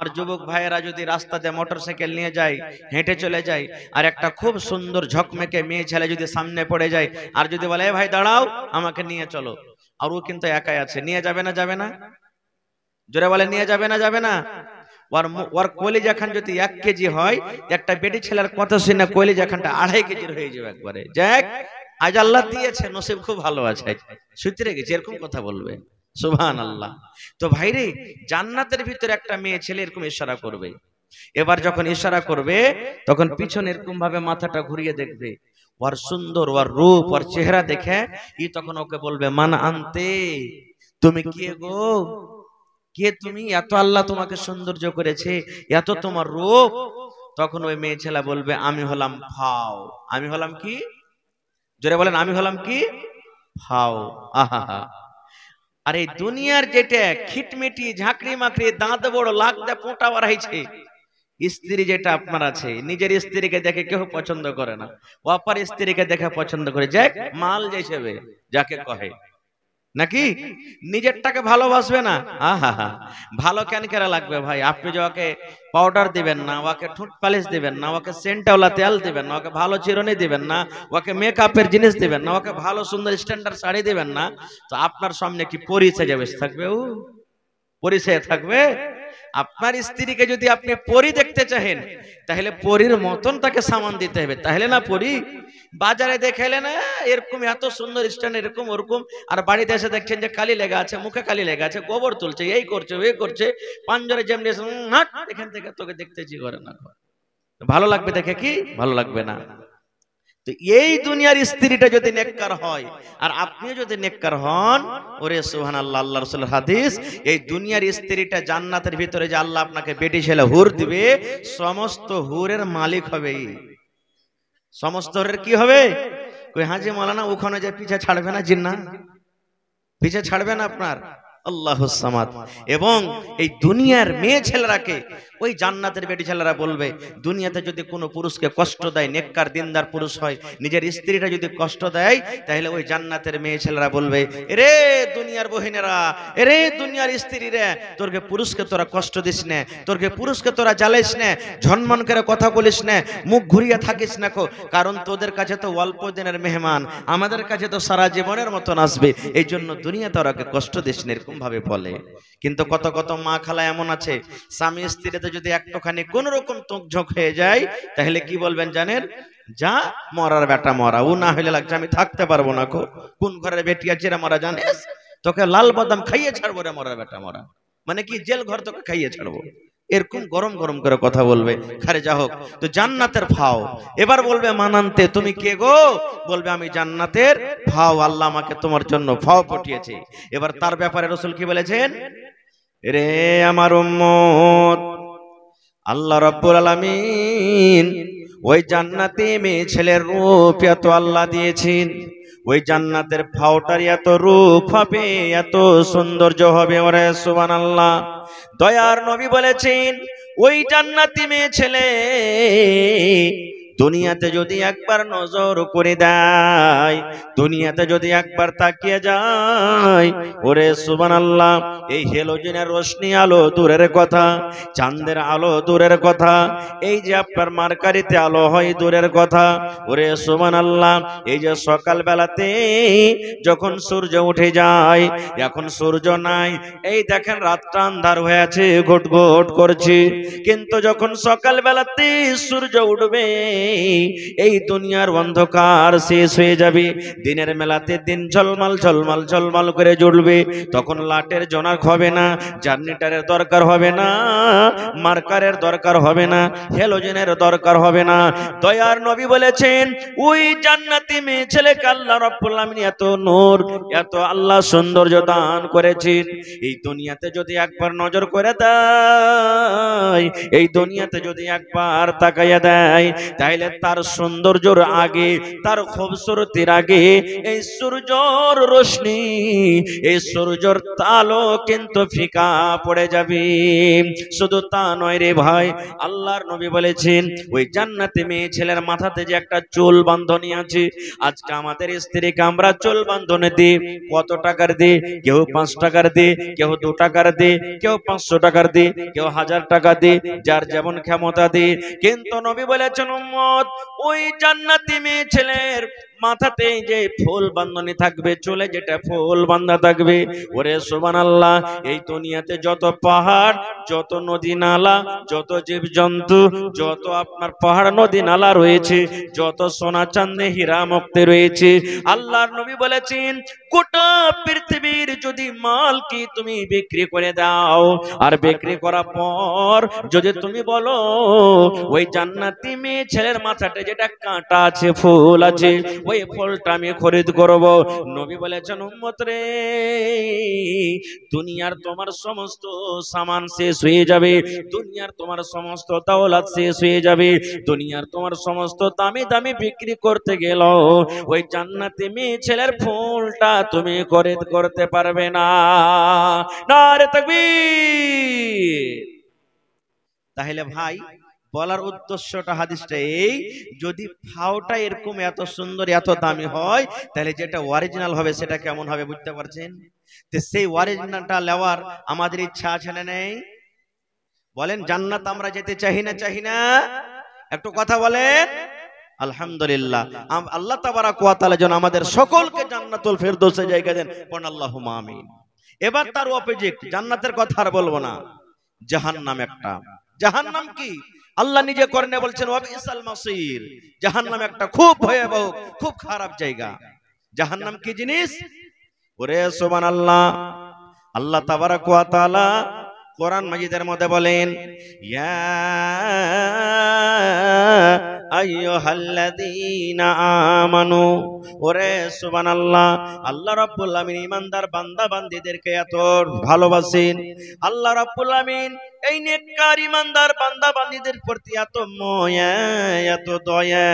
আমার যুবক ভাইয়েরা যদি রাস্তাতে মোটরসাইকেল নিয়ে যায়, হেঁটে চলে যায়, আর একটা খুব সুন্দর ঝকমেকে মেয়ে ছেলে যদি সামনে পড়ে যায় আর যদি বলে ভাই দাঁড়াও আমাকে নিয়ে চলো, আর ও কিন্তু একাই আছে, নিয়ে যাবে না যাবে না? জোরে বলে নিয়ে যাবে না যাবে না? ওর কলিজা খান যদি 1 কেজি হয়, একটা বেটি ছেলের কথা শুনে কলিজা খানটা 2.5 কেজির হয়ে যাবে একবারে। যাক আজ আল্লাহ দিয়েছে, নসিব খুব ভালো আছে, সুতরে গেছে, এরকম কথা বলবে। সুবহানাল্লাহ। তো ভাইরে, জান্নাতের ভিতরে একটা মেয়ে ছেলে এরকম ইশারা করবে। এবার যখন ইশারা করবে তখন পিছনে এরকম ভাবে মাথাটা ঘুরিয়ে দেখবে, ওর সুন্দর, ওর রূপ, ওর চেহারা দেখে ই তখন ওকে বলবে মান আনতে, তুমি কে গো, কে তুমি? এত আল্লাহ তোমাকে সৌন্দর্য করেছে, এত তোমার রূপ। তখন ওই মেয়ে ছেলে বলবে আমি হলাম ফাও। আমি হলাম কি? জোরে বলেন, আমি হলাম কি? ফাও। আহা, আর এই দুনিয়ার যেটা খিটমিটি ঝাঁকড়ি মাকড়ি দাঁত বড় লাগ দে পোঁটা বাড়াইছে, স্ত্রী যেটা আপনার আছে, নিজের স্ত্রীকে দেখে কেউ পছন্দ করে না, অপর স্ত্রীকে দেখে পছন্দ করে, যাক মাল যাইছে যাকে কহে, নাকি নিজেরটাকে ভালোবাসবে না? আহা, ভালো কেন কেরা লাগবে ভাই? আপনি যে ওকে পাউডার দিবেন না, ওকে ঠোঁট পালিশ দিবেন না, ওকে সেন্টাওয়ালা তেল দিবেন না, ওকে ভালো চিরুনি দিবেন না, ওকে মেকআপের জিনিস দিবেন না, ওকে ভালো সুন্দর স্ট্যান্ডার্ড শাড়ি দিবেন না, তো আপনার সামনে কি পরিচয় যাবে থাকবে? ও পরিচয় থাকবে? আপনার স্ত্রীকে যদি আপনি পরি দেখতে চাহেন, তাহলে পরীর মতন তাকে সামান দিতে হবে, তাহলে না পরি। বাজারে দেখাইলে না এরকম এত সুন্দর স্ট্যান্ড এরকম ওরকম, আর বাড়িতে এসে দেখছেন যে কালি লেগে আছে, মুখে কালি লেগে আছে, গোবর তুলছে, এই করছে ওই করছে, পাঞ্জরে যেমনি এখান থেকে তোকে দেখতেছি করে না, ভালো লাগবে দেখে কি? ভালো লাগবে না। তো এই দুনিয়ার স্ত্রীটা যদি নেককার হয় আর আপনিও যদি নেককার হন, ওরে সুবহানাল্লাহ, আল্লাহ রাসূলের হাদিস, এই দুনিয়ার স্ত্রীটা জান্নাতের ভিতরে যে আল্লাহ আপনাকে বেটি ছেলে হুর দিবে, সমস্ত হুরের মালিক হবে। সমস্ত হুরের কি হবে? কই হাজি মাওলানা ওখানে যে পিছে ছাড়বে না জিন্না, পিছে ছাড়বে না আপনার? আল্লাহুস সামাদ। এবং এই দুনিয়ার মেয়ে ছেলেরাকে ওই জান্নাতের বেটি ছেলেরা বলবে, দুনিয়াতে যদি কোনো পুরুষকে কষ্ট দেয়, নেককার দিনদার পুরুষ হয়, নিজের স্ত্রীটা যদি কষ্ট দেয়, তাহলে ওই জান্নাতের মেয়ে ছেলেরা বলবে, এরে দুনিয়ার বহিনেরা, এরে দুনিয়ার স্ত্রীরা, তোরকে পুরুষকে তোরা কষ্ট দিস না, তোরকে পুরুষকে তোরা জ্বালাইস না, ঝনমন করে কথা বলিস না, মুখ ঘুরিয়ে থাকিস না, কারণ তোদের কাছে তো অল্প দিনের মেহমান, আমাদের কাছে তো সারা জীবনের মতন আসবে, এই জন্য দুনিয়াতে ওরাকে কষ্ট দিস না, এরকম ভাবে বলে। কিন্তু কত কত মা খালা এমন আছে, স্বামী স্ত্রীতে যদি একটুখানি কোন রকম তোকঝোক হয়ে যায়, তাহলে কি বলবেন জানেন? যা মরার বেটা মরা, ও না হইলে লাগছে আমি থাকতে পারবো না। কোন ঘরের বেটি আছে রে মরা জানিস? তোকে লাল বাদাম খাইয়ে ছাড়বো রে মরার বেটা মরা, মানে কি জেল ঘর তোকে খাইয়ে ছাড়বো, এরকম গরম গরম করে কথা বলবে। খারে যা হোক, তো জান্নাতের ফাও। এবার বলবে মানান্তে, তুমি কে গো? বলবে আমি জান্নাতের ফাও, আল্লাহ আমাকে তোমার জন্য ফাও পাঠিয়েছে। এবার তার ব্যাপারে রাসূল কি বলেছেন? রে আমার উম্মত, আল্লাহ রাব্বুল আলামিন ওই জান্নাতে মেয়ে ছেলের রূপ এত আল্লাহ দিয়েছেন, ওই জান্নাতের ফাওটার এত রূপ হবে, এত সৌন্দর্য হবে, ওরে সুবহানাল্লাহ। দয়ার নবী বলেছেন, ওই জান্নাতি মেয়ে ছেলে দুনিয়াতে যদি একবার নজর করে দেয়, দুনিয়াতে যদি একবার তাকিয়ে যায়, ওরে সুবহানাল্লাহ, এই হেলোজেনের রোশনি আলো দূরের কথা, চাঁদের আলো দূরের কথা, এই যে আপনার মার্কারিতে আলো হয় দূরের কথা, ওরে সুবহানাল্লাহ, এই যে সকাল বেলাতে যখন সূর্য উঠে যায়, এখন সূর্য নাই, এই দেখেন রাতটা আন্ধার হয়ে আছে, ঘট ঘট করছে, কিন্তু যখন সকাল বেলাতে সূর্য উঠবে, এই দুনিয়ার অন্ধকার শেষ হয়ে যাবে, দিনের মেলাতে দিন ঝলমল ঝলমল ঝলমল করে জ্বলবে, তখন লাটের জোনাক হবে না, জার্নিটারের দরকার হবে না, মার্কারের দরকার হবে না, হেলোজেনের দরকার হবে না। দয়ার নবী বলেছেন, ওই জান্নাতি মেয়ে ছেলেকে আল্লাহ রাব্বুল আলামিন এত নূর, এত আল্লাহ সৌন্দর্য দান করেছেন, এই দুনিয়াতে যদি একবার নজর করে দেয়, এই দুনিয়াতে যদি একবার তাকাইয়া দেয়, তাই তাহলে তার সৌন্দর্যের আগে, তার খুবসুরতির আগে এই সূর্যর রোশনি, এই সূর্যর তালো কিন্তু ফিকা পড়ে যাবে। শুধু তা নয় রে ভাই, আল্লাহর নবী বলেছেন ওই জান্নাতে মেয়ে ছেলের মাথাতে যে একটা চুল বাঁধনি আছে, আজকে আমাদের স্ত্রীকে আমরা চুল বাঁধনে দিই কত টাকার দিই? কেউ 5 টাকার দিই, কেউ 2 টাকার দিই, কেউ 500 টাকার দিই, কেউ 1000 টাকা দিই, যার যেমন ক্ষমতা দিই। কিন্তু নবী বলেছেন উম্মত, ওই জান্নাতি মেয়ে ছেলের মাথাতে যে ফুল বাঁধনি থাকবে, চুলে যেটা ফুল বাঁধা থাকবে, ওরে সুবহানাল্লাহ, এই দুনিয়াতে যত পাহাড়, যত নদী নালা, যত জীবজন্তু, যত আপনার পাহাড় নদী নালা রয়েছে, যত সোনা চাঁদে হীরা মুক্তি রয়েছে, আল্লাহর নবী বলেছেন গোটা পৃথিবীর যদি মাল কি তুমি বিক্রি করে দাও, আর বিক্রি করার পর যদি তুমি বলো ওই জান্নাতি মেয়ে ছেলের মাথাতে যেটা কাঁটা আছে, ফুল আছে, ওই ফুলটা আমি খরিদ করব, নবী বলেছেন উম্মত রে, দুনিয়ার তোমার সমস্ত সামান শেষ হয়ে যাবে, দুনিয়ার তোমার সমস্ত দৌলত শেষ হয়ে যাবে, দুনিয়ার তোমার সমস্ত দামি দামি বিক্রি করতে গেল, ওই জান্নাতি মেয়ে ছেলের ফুলটা তুমি খরিদ করতে পারবে না। নারে তাকবীর। তাহলে ভাই বলার উদ্দেশ্যটা হাদিসটা এই, যদি ফাওটা এরকম এত সুন্দর এত দামি হয়, তাহলে যেটা অরিজিনাল হবে সেটা কেমন হবে বুঝতে পারছেন? তো সেই অরিজিনালটা নেওয়ার আমাদের ইচ্ছা আছে না নেই? বলেন জান্নাত আমরা যেতে চাই না চাই না? একটু কথা বলেন। আলহামদুলিল্লাহ, আল্লাহ তাবারাক ওয়া তাআলা যেন আমাদের সকলকে জান্নাতুল ফেরদৌসে জায়গা দেন, পড়ুন আল্লাহুম্মা আমিন। এবার তার অপোজিট, জান্নাতের কথা আর বলবো না, জাহান্নাম একটা। জাহান্নাম কি? আল্লাহ নিজে করনে বলছেন ওয়াবিসাল মাসির, জাহান্নাম একটা খুব ভয়াবহ, খুব খারাপ জায়গা। জাহান্নাম কি জিনিস? ওরে সুবহানাল্লাহ, আল্লাহ তাবারাক ওয়া তাআলা কোরআন মাজিদের মধ্যে বলেন ইয়া আইয়ুহাল্লাযীনা আমানু, ওরে সুবহানাল্লাহ, আল্লাহ রাব্বুল আমিন ঈমানদার বান্দা বান্দীদেরকে এত ভালোবাসেন, আল্লাহ রাব্বুল আমিন এই নেককার ঈমানদার বান্দা বান্দীদের প্রতি এত মায়া, এত দয়া,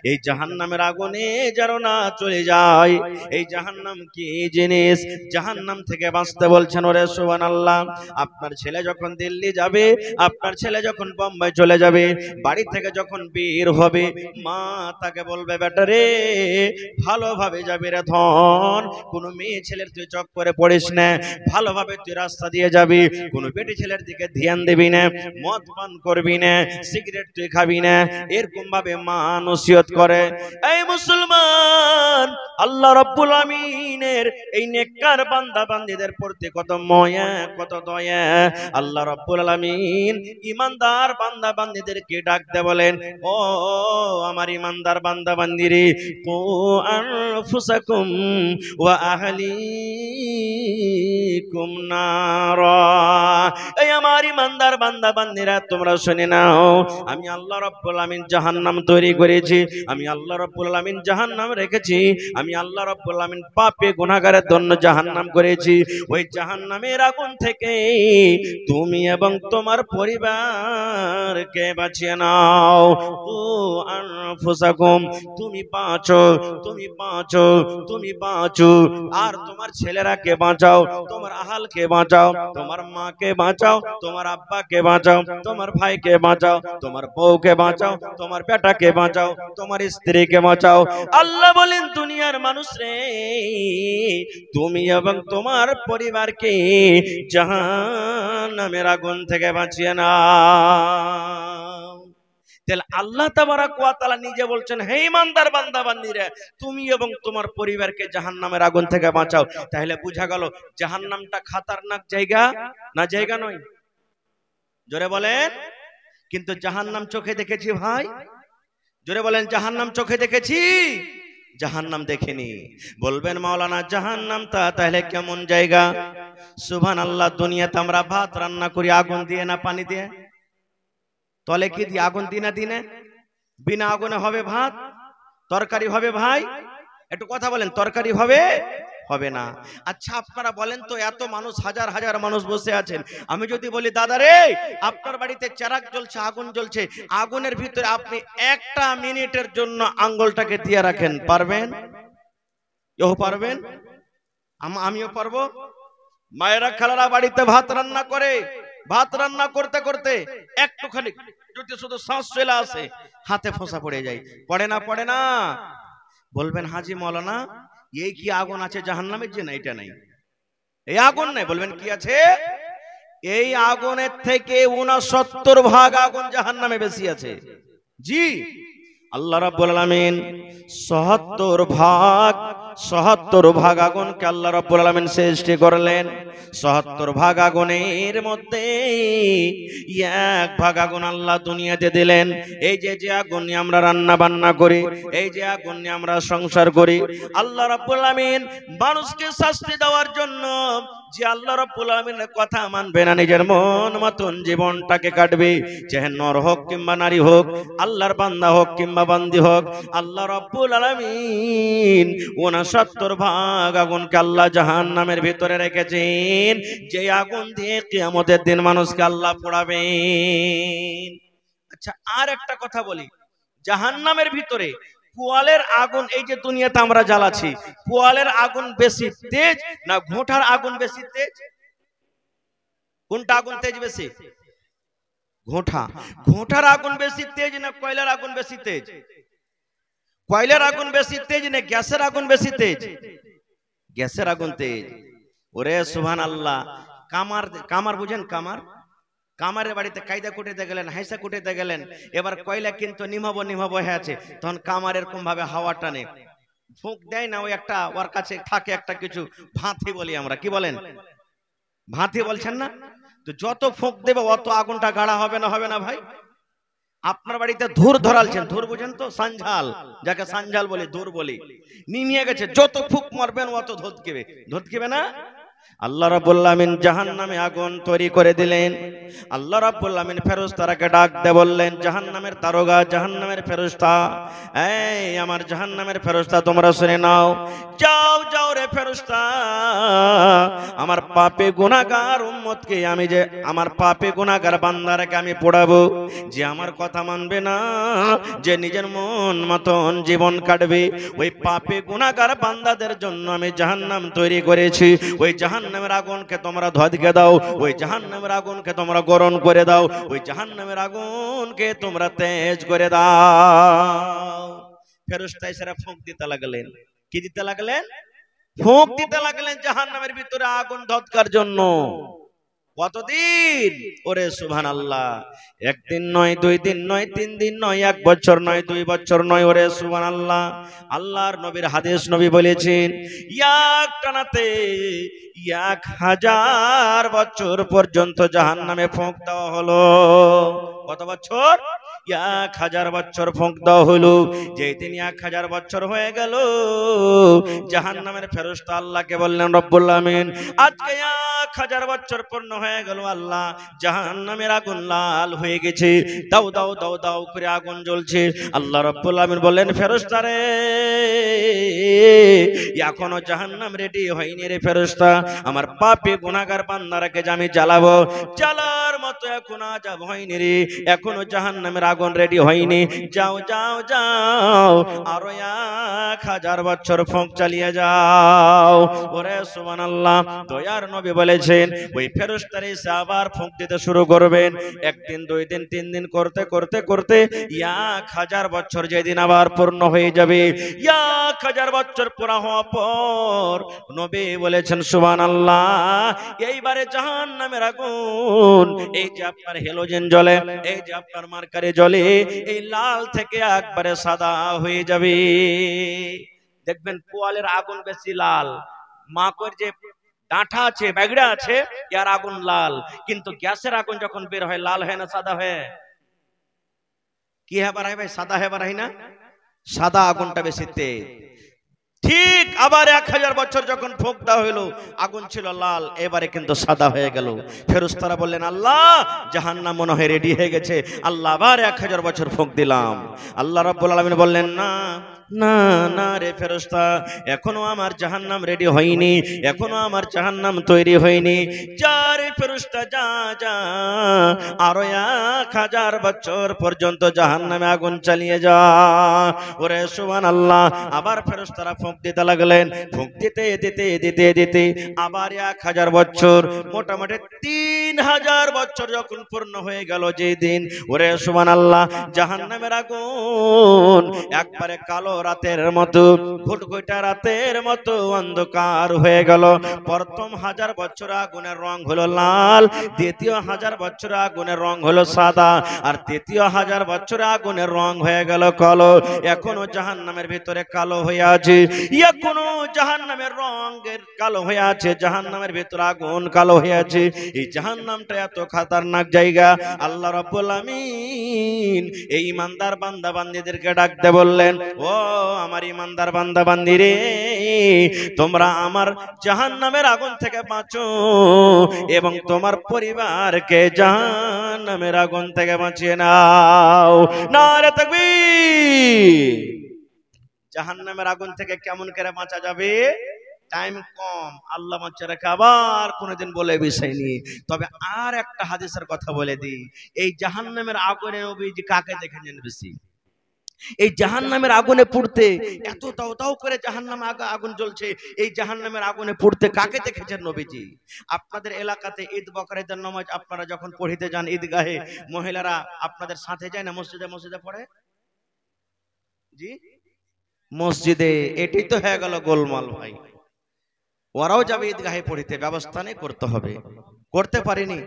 এই জাহান্নামের আগুনে যেন না চলে যায়। এই জাহান্নাম কি জিনিস? জাহান্নাম থেকে বাঁচতে বলছেন ওরে সুবহানাল্লাহ। আপনার ছেলে যখন দিল্লি যাবে, আপনার ছেলে যখন বোম্বাই চলে যাবে, বাড়ি থেকে যখন বের হবে, মা তাকে বলবে বেটা রে ভালোভাবে যাবে রে ধন, কোন মেয়ে ছেলের তুই চক্করে পড়িস না, ভালোভাবে তুই রাস্তা দিয়ে যাবি, কোন বেটি ছেলের দিকে ধ্যান দিবি না, মদ পান করবি না, সিগারেট তুই খাবি না, এরকম ভাবে মা নসিহত করে। এই মুসলমান, আল্লাহ রাব্বুল আমিনের এই নেককার বান্দা বান্দীদের প্রতি কত মায়া, কত দয়া। আল্লাহ রাব্বুল আলামিন ঈমানদার বান্দা বান্দীদেরকে ডাকতে বলেন ও আমার ঈমানদার বান্দা বান্দীরে, কু আনফুসাকুম ওয়া আহলিকুম নারা, এই আমার ঈমানদার বান্দা বান্দীরা তোমরা শুনে নাও, আমি আল্লাহ রাব্বুল আমিন জাহান্নাম তৈরি করেছি, আমি আল্লাহ রাব্বুল আমিন জাহান্নাম রেখেছি, আমি আল্লাহ রাব্বুল আমিন পাপী গুনাহগারের জন্য জাহান্নাম করেছি। ওই জাহান্নামের আগুন থেকে তুমি এবং তোমার পরিবারকে বাঁচিয়ে নাও। ও আনফুসাকুম, তুমি বাঁচো, তুমি বাঁচো, তুমি বাঁচো, আর তোমার ছেলেরাকে বাঁচাও, তোমার আহালকে বাঁচাও, তোমার মাকে বাঁচাও, তোমার আব্বাকে বাঁচাও, তোমার ভাইকে বাঁচাও, তোমার বউকে বাঁচাও, তোমার বেটাকে বাঁচাও, তোমার স্ত্রীকে বাঁচাও। আল্লাহ বলেন দুনিয়ার মানুষ রে, তুমি এবং তোমার পরিবারকে জাহান্নামের আগুন থেকে বাঁচিয়ে নাও। তাহলে আল্লাহ তাবারাক ওয়া তাআলা নিজে বলছেন হে ঈমানদার বান্দা বান্দীরা, তুমি এবং তোমার পরিবারকে জাহান্নামের আগুন থেকে বাঁচাও। তাহলে বোঝা গেল জাহান্নামটা খাতারনাক জায়গা না জায়গা নয়? জোরে বলেন। কিন্তু জাহান্নাম চোখে দেখেছি ভাই? জোরে বলেন জাহান্নাম চোখে দেখেছি? জাহান্নাম দেখিনি। বলবেন মাওলানা জাহান্নামটা তাহলে কেমন জায়গা? সুবহানাল্লাহ, দুনিয়াতে আমরা ভাত রান্না করি আগুন দিয়ে না পানি দিয়ে? তলে কি দিয়ে? আগুন দিই না দিনে? বিনা আগুনে হবে ভাত? তরকারি হবে ভাই? একটু কথা বলেন, তরকারি হবে? হবে না। আচ্ছা আপনারা বলেন তো, এত মানুষ, হাজার হাজার মানুষ বসে আছেন, আমি যদি বলি দাদা রে আপনার বাড়িতে চেরাগ জ্বলছে, আগুন জ্বলছে, আগুনের ভিতরে আপনি একটা মিনিটের জন্য আঙ্গুলটাকে দিয়ে রাখেন, পারবেন? কেউ পারবেন? আমিও পারবো? মায়েরা খালারা বাড়িতে ভাত রান্না করে, ভাত রান্না করতে করতে একটুখানি যদি শুধু শ্বাস চলে আসে হাতে ফোঁসা পড়ে যায়, পড়ে না? পড়ে না? বলবেন হাজি মৌলানা এই কি আগুন আছে জাহান্নামের? যে না, এটা নাই, এই আগুন নাই। বলবেন কি আছে? এই আগুনের থেকে 69 ভাগ আগুন জাহান্নামে বেশি আছে। জি, আল্লাহ রাব্বুল আলামিন ৭৭ ভাগ আগুনকে আল্লাহ রাব্বুল আলামিন সৃষ্টি করলেন। ৭৭ ভাগ আগুনের মধ্যে 1 ভাগ আগুন আল্লাহ দুনিয়াতে দিলেন। এই যে আগুন নিয়ে আমরা রান্না বান্না করি, এই যে আগুন নিয়ে আমরা সংসার করি, আল্লাহ রাব্বুল আলামিন মানুষকে শাস্তি দেওয়ার জন্য, যে আল্লাহ রাব্বুল আলামিনের কথা মানবে না, নিজের মন মতন জীবনটাকে কাটবে, চাহে নর হোক কিংবা নারী হোক, আল্লাহর বান্দা হোক কিংবা বান্দি হোক, আল্লাহ রাব্বুল আলামিন 69 ভাগ আগুনকে আল্লাহ জাহান্নামের ভিতরে রেখেছেন, যে আগুন দিয়ে কিয়ামতের দিন মানুষকে আল্লাহ পোড়াবেন। আচ্ছা আর একটা কথা বলি, জাহান্নামের ভিতরে পোয়ালের আগুন, এই যে দুনিয়াতে আমরা জ্বালাচ্ছি, পোয়ালের আগুন বেশি তেজ না ঘোঁটার আগুন বেশি তেজ? কোনটা আগুন তেজ বেশি? ঘোঁটা। ঘোঁটার আগুন বেশি তেজ না কয়লার আগুন বেশি তেজ? কয়লার আগুন বেশি তেজ না গ্যাসের আগুন বেশি তেজ? গ্যাসের আগুন তেজ। ওরে সুবহানাল্লাহ। কামার, কামার বুঝেন? কামার, কামারের বাড়িতে কায়দা কুটিতে গেলেন, হাইসা কুটিতে গেলেন, এবার কয়লা কিন্তু নিমাবো হয়ে আছে, তখন কামার এরকম ভাবে হাওয়া টানে, ফুঁক দেয় না, ওই একটা ওর কাছে থাকে একটা কিছু ভাঁতি বলি আমরা, কি বলেন? ভাঁতি বলছেন না? তো যত ফুঁক দেবে অত আগুনটা গাঢ়া হবে না? হবে না ভাই? আপনার বাড়িতে ধুর ধরালছেন, ধুর বুঝেন তো? সানঝাল, যাকে সানঝাল বলি, ধুর বলি, নিমিয়ে গেছে, যত ফুঁক মারবেন অত ধতকেবে, ধতকেবে না? আল্লাহ রাব্বুল আলামিন জাহান্নামে আগুন তৈরি করে দিলেন। আল্লাহ রাব্বুল আলামিন ফেরেশতাকে ডাক দিয়ে বললেন, জাহান্নামের দারোগা, জাহান্নামের ফেরেশতা, এই আমার জাহান্নামের ফেরেশতা তোমরা শুনে নাও, যাও যাও রে ফেরেশতা, আমার পাপে গুনাহগার উম্মতকে, আমি যে আমার পাপে গুনাহগার বান্দারাকে আমি পোড়াবো, যে আমার কথা মানবে না, যে নিজের মন মতন জীবন কাটবে, ওই পাপে গুনাহগার বান্দাদের জন্য আমি জাহান্নাম তৈরি করেছি। ওই জাহান্নামের আগুনকে তোমরা ধোঁয়াকে দাও, ওই জাহান্নামের আগুনকে তোমরা গরম করে দাও, ওই জাহান্নামের আগুনকে তোমরা তেজ করে দাও। ফেরেশতা এসে ফুঁক দিতে লাগলেন। কি দিতে লাগলেন? ফুঁক দিতে লাগলেন জাহান্নামের ভিতরে আগুন ধতকার জন্য। কতদিন? ওরে সুবহানাল্লাহ, একদিন নয়, 2 দিন নয়, 3 দিন নয়, 1 বছর নয়, 2 বছর নয়, ওরে সুবহানাল্লাহ। আল্লাহর নবীর হাদিস, নবী বলেছেন এক টানাতে 1000 বছর পর্যন্ত জাহান্নামে ফুঁক দেওয়া হলো। কত বছর? 1000 বছর ফুঁক দেওয়া হলো। যেই দিন 1000 বছর হয়ে গেল, জাহান্নামের ফেরেশতা আল্লাহকে বললেন, রব্বুল আমিন আজকে 1000 বছর পূর্ণ হয়ে গেল, আল্লাহ জাহান্নামের আগুন লাল হয়ে গেছে, দাও দাও দাও দাও করে আগুন জ্বলছে। আল্লাহ রব্বুল আমিন বললেন, ফেরেশতা রে, এখনো জাহান্নাম রেডি হয়নি রে ফেরেশতা, আমার পাপে গুনাহগার বান্দারাকে যে আমি জ্বালাবো, জ্বালার মতো এখন আযাব হয়নি রে, এখনো জাহান্নামের আগুন রেডি হয়নি, যাও যাও যাও, আরো 1000 বছর ফুঁক চালিয়ে যাও। ওরে সুবহানাল্লাহ, দয়ার নবী বলেছেন ওই ফেরেশতারা এসে আবার ফুঁক দিতে শুরু করবেন। একদিন, 2 দিন, 3 দিন করতে করতে করতে 1000 বছর যেদিন আবার পূর্ণ হয়ে যাবে, 1000 বছর পুরা হওয়ার পর নবী বলেছেন সুবহানাল্লাহ, এইবারে জাহান্নামের আগুন, এই যে আপনার হেলোজেন জ্বলে, এই যে আপনার মার্কারি জ্বলে, এই লাল থেকে একবারে সাদা হয়ে যাবে। দেখবেন পোয়ালের আগুন বেশি লাল, মাকড় যে ডাঁটা আছে, ব্যাগড়া আছে, এর আগুন লাল, কিন্তু গ্যাসের আগুন যখন বের হয় লাল হয় না সাদা হয়? কি হ্যাঁ বাড়াই ভাই? সাদা হ্যাঁ বাড়াই না? সাদা আগুনটা বেশি তেজ। ঠিক আবার 1000 বছর যখন ফুঁক দেওয়া হলো, আগুন ছিল লাল, এবারে কিন্তু সাদা হয়ে গেল। ফেরেশতারা বললেন, আল্লাহ জাহান্নাম মনে হয় রেডি হয়ে গেছে, আল্লাহ আবার 1000 বছর ফুঁক দিলাম। আল্লাহ রাব্বুল আলামিন বললেন, না, না না রে ফেরেশতা, এখনো আমার জাহান্নাম রেডি হয়নি, এখনো আমার জাহান্নাম তৈরি হয়নি। যা রে ফেরেশতা যা যা, আরো 1000 বছর পর্যন্ত জাহান্নামে আগুন চালিয়ে যা। ওরে সুবহানাল্লাহ। আবার ফেরেশতারা ফুঁক দিতে লাগলেন, ফুঁক দিতে দিতে দিতে দিতে আবার 1000 বছর, মোটামুটি 3000 বছর যখন পূর্ণ হয়ে গেল যেই দিন, ওরে সুবহানাল্লাহ, জাহান্নামের আগুন একবারে কালো রাতের মতো, ঘুটঘুটা রাতের মতো অন্ধকার হয়ে গেল। প্রথম 1000 বছর আগুনের রং হলো লাল, দ্বিতীয় 1000 বছর আগুনের রং হলো সাদা, আর তৃতীয় 1000 বছর আগুনের রং হয়ে গেল কালো। এখনো জাহান্নামের ভিতরে কালো হয়ে আছে, এখনো জাহান্নামের রঙের কালো হয়ে আছে, জাহান্নামের ভিতরে আগুন কালো হয়ে আছে। এই জাহান্নামটা এত খতরনাক জায়গা। আল্লাহ রাব্বুল আমিন এই ইমানদার বান্দা বান্দীদেরকে ডাকতে বললেন, ও আমার ইমানদার বান্দা বান্দী রে, তোমরা আমার জাহান্নামের আগুন থেকে বাঁচো এবং তোমার পরিবারকে জাহান্নামের আগুন থেকে বাঁচিয়ে নাও। নারে তাকবীর। জাহান্নামের আগুন থেকে কেমন করে বাঁচা যাবে? টাইম কম, আল্লাহ বাঁচিয়ে রাখে, আবার কোনোদিন বলে বিষয় নিয়ে। তবে আর একটা হাদিসের কথা বলে দিই, এই জাহান্নামের আগুনে নবীজি কাকে দেখেছেন বেশি? এই জাহান্নামের আগুনে পুড়তে, এত তাও তাও করে জাহান্নামে আগুন জ্বলছে, এই জাহান্নামের আগুনে পুড়তে কাকে দেখেছেন নবীজি? আপনাদের এলাকাতে ঈদ বকরীদের নামাজ আপনারা যখন পড়িতে যান ঈদগাহে, মহিলারা আপনাদের সাথে যায় না মসজিদে মসজিদে পড়ে? জি, মসজিদে। এটাই তো হয়ে গেল গোলমাল ভাই। ওরাও যাবে ঈদগাহে পড়িতে, ব্যবস্থা নেই, করতে হবে, করতে পারিনি।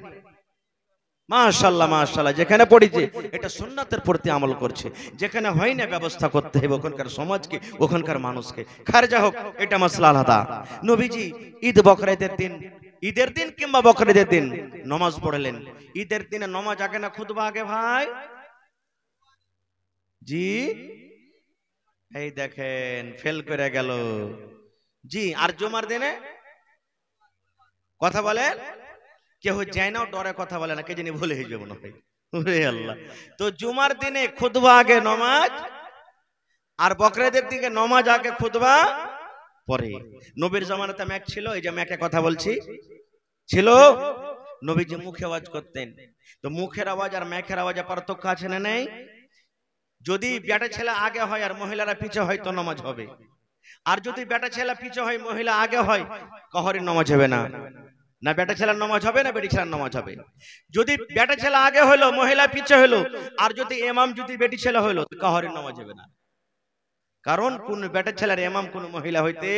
মাশাআল্লাহ মাশাআল্লাহ, যেখানে পড়িছে এটা সুন্নাতের প্রতি আমল করছে, যেখানে হয় না ব্যবস্থা করতে হবে ওখানকার সমাজকে, ওখানকার মানুষকে। খারজা হোক, এটা মাসলা আলাদা। নবীজি ঈদ বকরীদের দিন, ঈদের দিন কিংবা বকরীদের দিন নামাজ পড়লেন। ঈদের দিনে নামাজ আগে না খুতবা আগে ভাই? জি, এই দেখেন ফেল করে গেল। জি, আর জুমার দিনে কথা বলেন, কেউ যায় না, ডরে কথা বলে না, কে জানি ভুলে হয়ে যাবো না ভাই। ওরে আল্লাহ। তো জুমার দিনে খুতবা আগে নামাজ, আর বকরীদের দিকে নামাজ আগে খুতবা পরে। নবীর জামানাতে ম্যাক ছিল, এই যে ম্যাকে কথা বলছি ছিল, নবীজি মুখে আওয়াজ করতেন। তো মুখের আওয়াজ আর ম্যাকের আওয়াজে পার্থক্য আছে না নেই? যদি বেটা ছেলে আগে হয় আর মহিলারা পিছে হয় তো নামাজ হবে, আর যদি বেটা ছেলে পিছে হয় মহিলা আগে হয়, কাহরির নামাজ হবে না। না বেটা ছেলের নামাজ হবে না বেটি ছেলের নামাজ হবে। যদি বেটা ছেলে আগে হলো মহিলা পিছে হলো, আর যদি ইমাম যদি বেটি ছেলে হলো, কাহরির নামাজ হবে না। কারণ কোন বেটা ছেলের ইমাম কোন মহিলা হইতে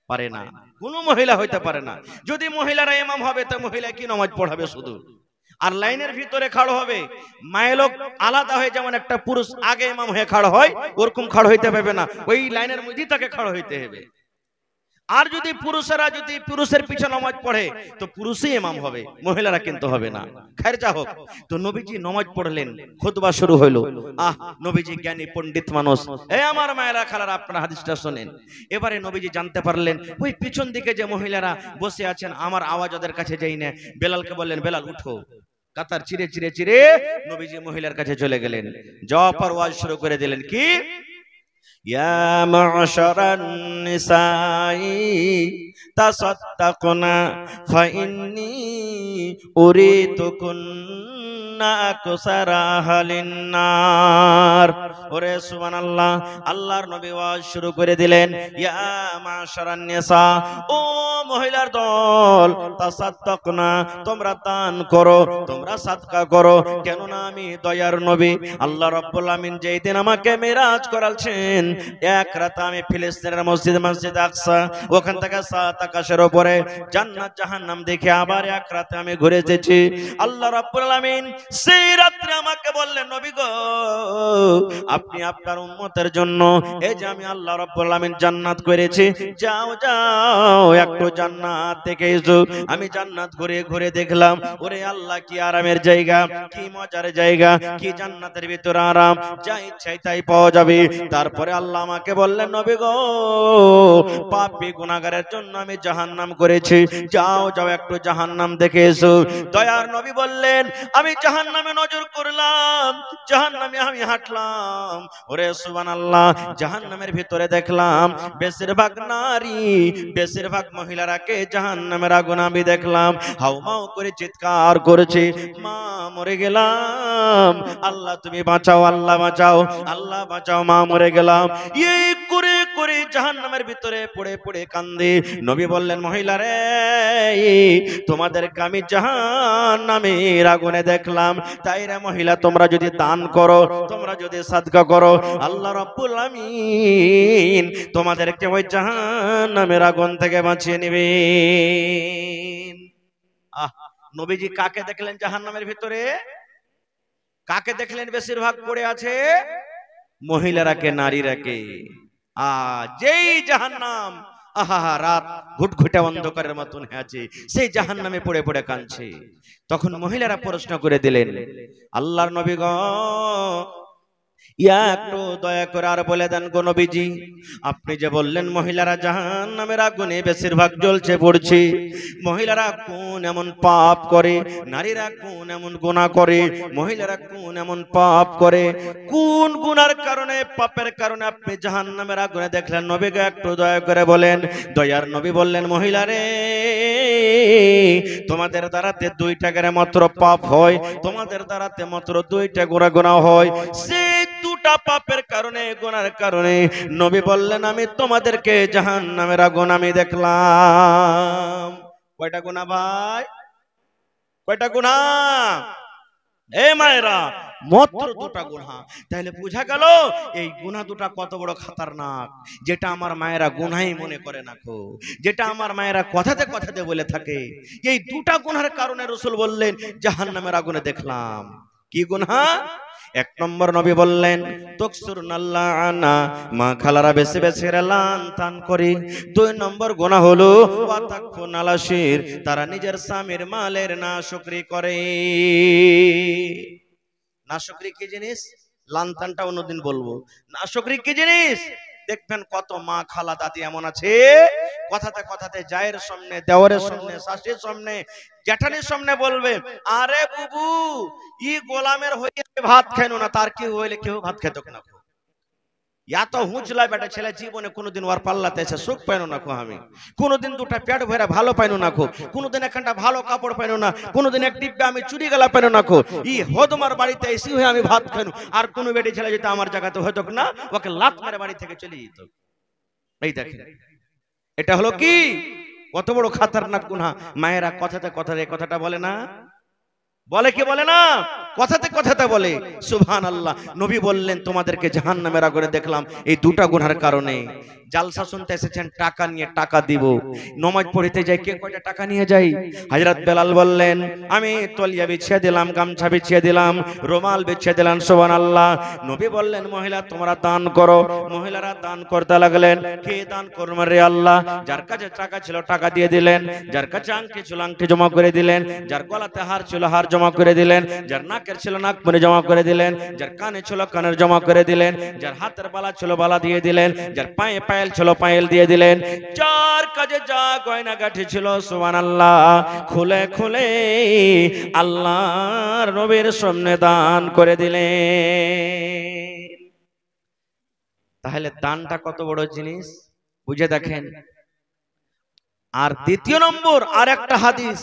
পারে না, কোন মহিলা হইতে পারে না। যদি মহিলারা ইমাম হবে তো মহিলা কি নামাজ পড়াবে শুধু? আর লাইনের ভিতরে খাড়ো হবে, মায়ের লোক আলাদা হয়ে, যেমন একটা পুরুষ আগে ইমাম হয়ে খাড়ো হয়, ওরকম খাড়ো হইতে পারবে না, ওই লাইনের মধ্যেই তাকে খাড়ো হইতে হবে। আর যদি পুরুষেরা যদি পুরুষের পিছনে নামাজ পড়ে তো পুরুষই ইমাম হবে, মহিলারা কিন্তু হবে না। খায়রজা হোক। তো নবীজি নামাজ পড়লেন, খুতবা শুরু হলো। নবীজি জ্ঞানী পণ্ডিত মানুষ। এই আমার মায়েরা খালারা, আপনারা হাদিসটা শুনেন। এবারে নবীজি জানতে পারলেন ওই পিছন দিকে যে মহিলারা বসে আছেন, আমার আওয়াজ ওদের কাছে যাই না। বেলালকে বললেন, বেলাল উঠো। কাতার চিরে চিরে চিরে নবীজি মহিলার কাছে চলে গেলেন, যাওয়ার পর ওয়াজ শুরু করে দিলেন, কি ইয়া মা'শারান নিসাই তাসাদদাকনা ফাইন্নী উরিতুকুন্না আকসারা আহলিন নার। ওরে সুবহানাল্লাহ, আল্লাহর নবী ওয়াজ শুরু করে দিলেন, ইয়া মা'শারান নিসা, ও মহিলার দল, তাসাদদাকনা, তোমরা দান করো, তোমরা সাদকা করো। কেননা আমি দয়ার নবী। আল্লাহ রাব্বুল আমিন যেই দিন আমাকে মেরাজ করালছেন, এক রাতে আমি ফিলিস্তিনের মসজিদ আকসা, ওখান থেকে 7 আকাশের উপরে জান্নাত জাহান্নাম দেখে আবার এক রাতে আমি ঘুরে এসেছি। আল্লাহ রাব্বুল আমিন সেই রাত্রে আমাকে বললেন, নবী গো, আপনি আপনার উম্মতের জন্য এই যে আমি আল্লাহ রাব্বুল আমিন জান্নাত করেছি, যাও যাও একটু জান্নাত দেখে এসো। আমি জান্নাত ঘুরে ঘুরে দেখলাম, ওরে আল্লাহ কি আরামের জায়গা, কি মজার জায়গা, কি জান্নাতের ভিতরে আরাম, যা ইচ্ছাই তাই পাওয়া যাবে। তারপরে আল্লাহ আমাকে বললেন, নবী গো, পাপী গুনাহগারের জন্য আমি জাহান্নাম করেছি, যাও যাও একটু জাহান্নাম দেখে এসো। দয়ার নবী বললেন, আমি জাহান্নামে নজর করলাম, জাহান্নামে আমি হাঁটলাম, ওরে সুবহানাল্লাহ, জাহান্নামের ভিতরে দেখলাম বেশিরভাগ নারী, বেশিরভাগ মহিলারাকে জাহান্নামের আগুন আমি দেখলাম হাউমাউ করে চিৎকার করেছে, মা মরে গেলাম, আল্লাহ তুমি বাঁচাও, আল্লাহ বাঁচাও, আল্লাহ বাঁচাও, মা মরে গেলাম। এই করে করে জাহান্নামের ভিতরে পড়ে পড়ে কান্দে। নবী বললেন, মহিলা রে, তোমাদেরকে আমি জাহান্নামের আগুনে দেখলাম, তাই রে মহিলা, তোমরা যদি দান করো, তোমরা যদি সাদকা করো, আল্লাহ রাব্বুল আমিন তোমাদেরকে ওই জাহান্নামের আগুন থেকে বাঁচিয়ে নেবেন। নবীজি কাকে দেখলেন জাহান্নামের ভিতরে? কাকে দেখলেন বেশিরভাগ পড়ে আছে? মহিলারাকে, নারীরাকে। যেই জাহান্নাম, আহা রাত ঘুটঘুটে অন্ধকারের মতন আছে, সেই জাহান্নামে পড়ে পড়ে কাঁদছে। তখন মহিলারা প্রশ্ন করে দিলেন, আল্লাহর নবী গো, একটু দয়া করে আর বলে দেন গো নবীজি, আপনি যে বললেন মহিলারা জাহান্নামের আগুনে বেশিরভাগ জ্বলছে পড়ছে, মহিলারা কোন এমন পাপ করে, নারীরা কোন এমন গুনাহ করে, মহিলারা কোন এমন পাপ করে, কোন গুনার কারণে, পাপের কারণে আপনি জাহান্নামের আগুনে দেখলেন? নবীকে একটু দয়া করে বলেন। দয়ার নবী বললেন, মহিলারে, তোমাদের দ্বারাতে 2টা করে মাত্র পাপ হয়, তোমাদের দ্বারাতে মাত্র 2টা গুনাহ হয়, সেই 2টা পাপের কারণে, গুনার কারণে নবী বললেন, আমি তোমাদেরকে জাহান্নামের আগুন আমি দেখলাম। কয়টা গুনাহ ভাই? কয়টা গুনাহ? এ মায়েরা, মাত্র 2টা গুনাহ। তাহলে বোঝা গেল এই গুনাহ 2টা কত বড় খতরনাক, যেটা আমার মায়েরা গুনাহই মনে করে না, যেটা আমার মায়েরা কথাতে কথাতে বলে থাকে। এই 2টা গুনাহের কারণে রাসূল বললেন জাহান্নামের আগুনে দেখলাম। কি গুনাহ? 1 নম্বর নবী বললেন, তকসুরুনাল্লাহ আনা, মা খালারা বেশি বেশি লান তান করে। 2 নম্বর গুনাহ হলো ওয়াতাকফুনাল আশির, তারা নিজের স্বামীর মালের নাশুকরি করে। নাশুকরি কি জিনিস? লানতানটা অন্যদিন বলবো। নাশুকরি কি জিনিস? দেখবেন কত মা, খালা, দাদি এমন আছে, কথাতে কথাতে জায়ের সামনে, দেওরের সামনে, শাশুড়ির সামনে, জ্যাঠানির সামনে বলবে, আরে বুবু, ই গোলামের হয়ে ভাত খাইনো না, তার কি হইলে কেউ ভাত খেত না। এত হুঁচলা বেটা ছেলে জীবনে কোনোদিন ওর পাল্লাতে এসে সুখ পাইনো না, আমি কোনোদিন 2টা পেট ভরে ভালো পাইনো না, কোনোদিন একখানটা ভালো কাপড় পাইনো না, কোনোদিন এক ডিব্বে আমি চুরি গেলা পাইনো না। ই হদমার বাড়িতে এসে হয়ে আমি ভাত খাইনো। আর কোনো বেটি ছেলে যেটা আমার জায়গাতে হয়তো না, ওকে লাত মেরে বাড়ি থেকে চলে যেত। এই দেখেন, এটা হলো কি কত বড় খতরনাক গুনাহ। মায়েরা কথাতে কথাতে কথাটা বলে না, বলে কি বলে না, কথাতে কথাতে বলে। সুবহানাল্লাহ। নবী বললেন, তোমাদেরকে জাহান্নামের আগুনে দেখলাম এই 2টা গুনাহের কারণে। জালসা শুনতে এসেছেন, টাকা নিয়ে, টাকা দিব। নামাজ পড়তে যাই, কে কয়টা টাকা নিয়ে যাই? হযরত বেলাল বললেন, আমি তলিয়া বিছিয়ে দিলাম, গামছা বিছিয়ে দিলাম, রুমাল বিছিয়ে দিলাম। সুবহানাল্লাহ। নবী বললেন, মহিলা তোমরা দান করো। মহিলারা দান করতে লাগলেন। কে দান করবে রে আল্লাহ? যার কাছে টাকা ছিল টাকা দিয়ে দিলেন, যার কাছে আংটি ছিল আংটি জমা করে দিলেন, যার গলাতে হার ছিল হার জমা করে দিলেন, যার নাকের ছিল নাক মনে জমা করে দিলেন, যার কানে ছিল কানের জমা করে দিলেন, যার হাতের বালা ছিল বালা দিয়ে দিলেন, যার পায়ে পায়েল ছিল পায়েল দিয়ে দিলেন, যার কাছে যা গয়না গাঁঠি ছিল, সুবহানাল্লাহ, খুলে খুলে আল্লাহর নবীর সামনে দান করে দিলেন। তাহলে দানটা কত বড় জিনিস বুঝে দেখেন। আর 2 নম্বর আর একটা হাদিস,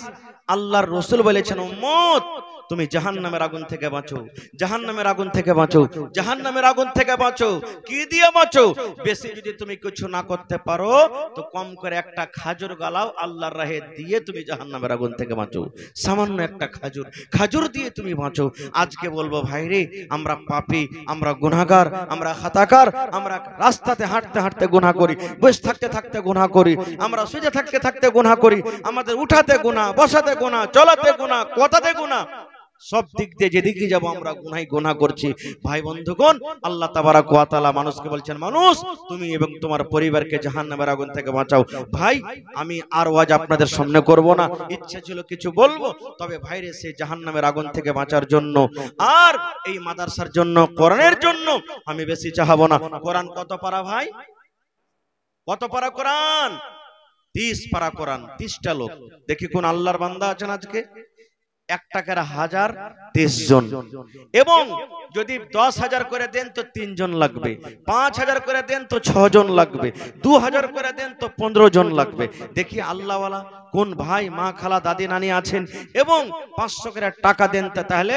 আল্লাহর রাসূল বলেছেন, উম্মত তুমি জাহান্নামের আগুন থেকে বাঁচো, জাহান্নামের আগুন থেকে বাঁচো, জাহান্নামের আগুন থেকে বাঁচো। কি দিয়ে বাঁচো? বেশি যদি তুমি কিছু না করতে পারো তো কম করে একটা খাজুর গালাও আল্লাহর রাহে দিয়ে তুমি জাহান্নামের আগুন থেকে বাঁচো। সামান্য একটা খাজুর, খাজুর দিয়ে তুমি বাঁচো। আজকে বলবো ভাই রে, আমরা পাপী, আমরা গুনাহগার, আমরা খাতাকার, আমরা রাস্তাতে হাঁটতে হাঁটতে গুনাহ করি, বসে থাকতে থাকতে গুনাহ করি, আমরা শুয়ে থাকতে থাকতে গুনাহ করি, আমাদের উঠাতে গুনাহ, বসাতে গুনাহ, চলাতে গুনাহ, কথাতে গুনাহ। সব দিক দিয়ে যেদিকে যাব আমরা গুনাহ করছি। ভাই বন্ধুগণ, আল্লাহ তাবারাক ওয়া তাআলা মানুষকে বলছেন, মানুষ তুমি এবং তোমার পরিবারকে জাহান্নামের আগুন থেকে বাঁচাও। ভাই আমি আর ওয়াজ আপনাদের সামনে করব না, ইচ্ছে ছিল কিছু বলবো, তবে ভাইরে সেই জাহান্নামের আগুন থেকে বাঁচার জন্য আর এই মাদ্রাসার জন্য, কোরআনের জন্য আমি বেশি চাহাবো না। কোরআন কত পারা ভাই? কত পারা কোরআন? 30 পারা কোরআন, 30টা লোক। দেখি কোন আল্লাহর বান্দা আছেন আজকে? 1 টাকার 1000, 30 জন। এবং যদি 10,000 করে দেন তো 3 জন লাগবে, 5,000 করে দেন তো 6 জন লাগবে, 2,000 করে দেন তো 15 জন লাগবে। দেখি আল্লাহওয়ালা কোন ভাই, মা, খালা, দাদি, নানি আছেন এবং 500 করে টাকা দেন, তাহলে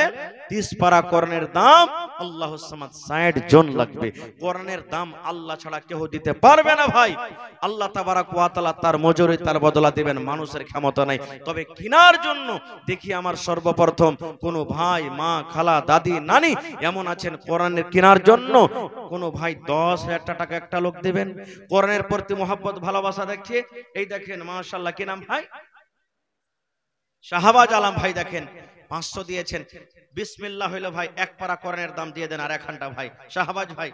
30 পারা কোরআনের দাম আল্লাহুস সামাদ 60 জন লাগবে। কোরআনের দাম আল্লাহ ছাড়া কেউ দিতে পারবে না ভাই। আল্লাহ তাবারাক ওয়া তাআলা তার মজুরি, তার বদলা দিবেন, মানুষের ক্ষমতা নাই। তবে কেনার জন্য দেখি আমার সর্বপ্রথম কোন ভাই, মা, খালা, দাদি, নানি এমন আছেন কোরআনের কেনার জন্য কোন ভাই 10,000 টাকা একটা লোক দিবেন কোরআনের প্রতি মহব্বত, ভালোবাসা দেখিয়ে। এই দেখেন মাশাআল্লাহ, কি নাম ভাই? শাহবাজ আলম ভাই, দেখেন 500 দিয়েছেন। বিসমিল্লাহ হইলো ভাই, 1 পারা কোরআনের দাম দিয়ে দেন। আর 1 ঘন্টা ভাই, শাহবাজ ভাই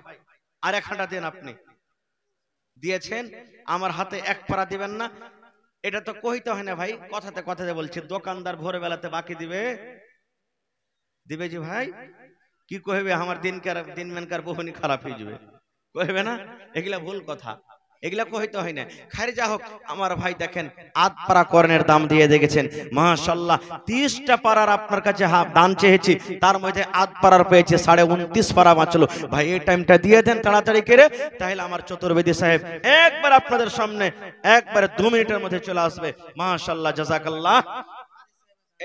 আর 1 ঘন্টা দেন। আপনি দিয়েছেন, আমার হাতে 1 পারা দিবেন না? এটা তো কইতে হয় না ভাই, কথাতে কথাতে বলছি। দোকানদার ভোরবেলাতে বাকি দিবে? দিবে জি ভাই? কি কইবে? আমার দিন মেনকার বহুনি খারাপ হয়ে যাবে, কইবে না? এগুলা ভুল কথা, এগুলা কইতে হয় না। খাইর যা হোক, আমার ভাই দেখেন 8 পারা কোরআনের দাম দিয়ে দেখেছেন মাশাআল্লাহ। 30টা পারার আপনার কাছে দান চেয়েছি, তার মধ্যে 8 পারার পেয়েছে, 29.5 পারা বাঁচলো। ভাই এই টাইমটা দিয়ে দেন তাড়াতাড়ি করে, তাহলে আমার চতুর্বেদী সাহেব একবার আপনাদের সামনে একবারে 2 মিনিটের মধ্যে চলে আসবে। মাশাআল্লাহ, জাযাকাল্লাহ।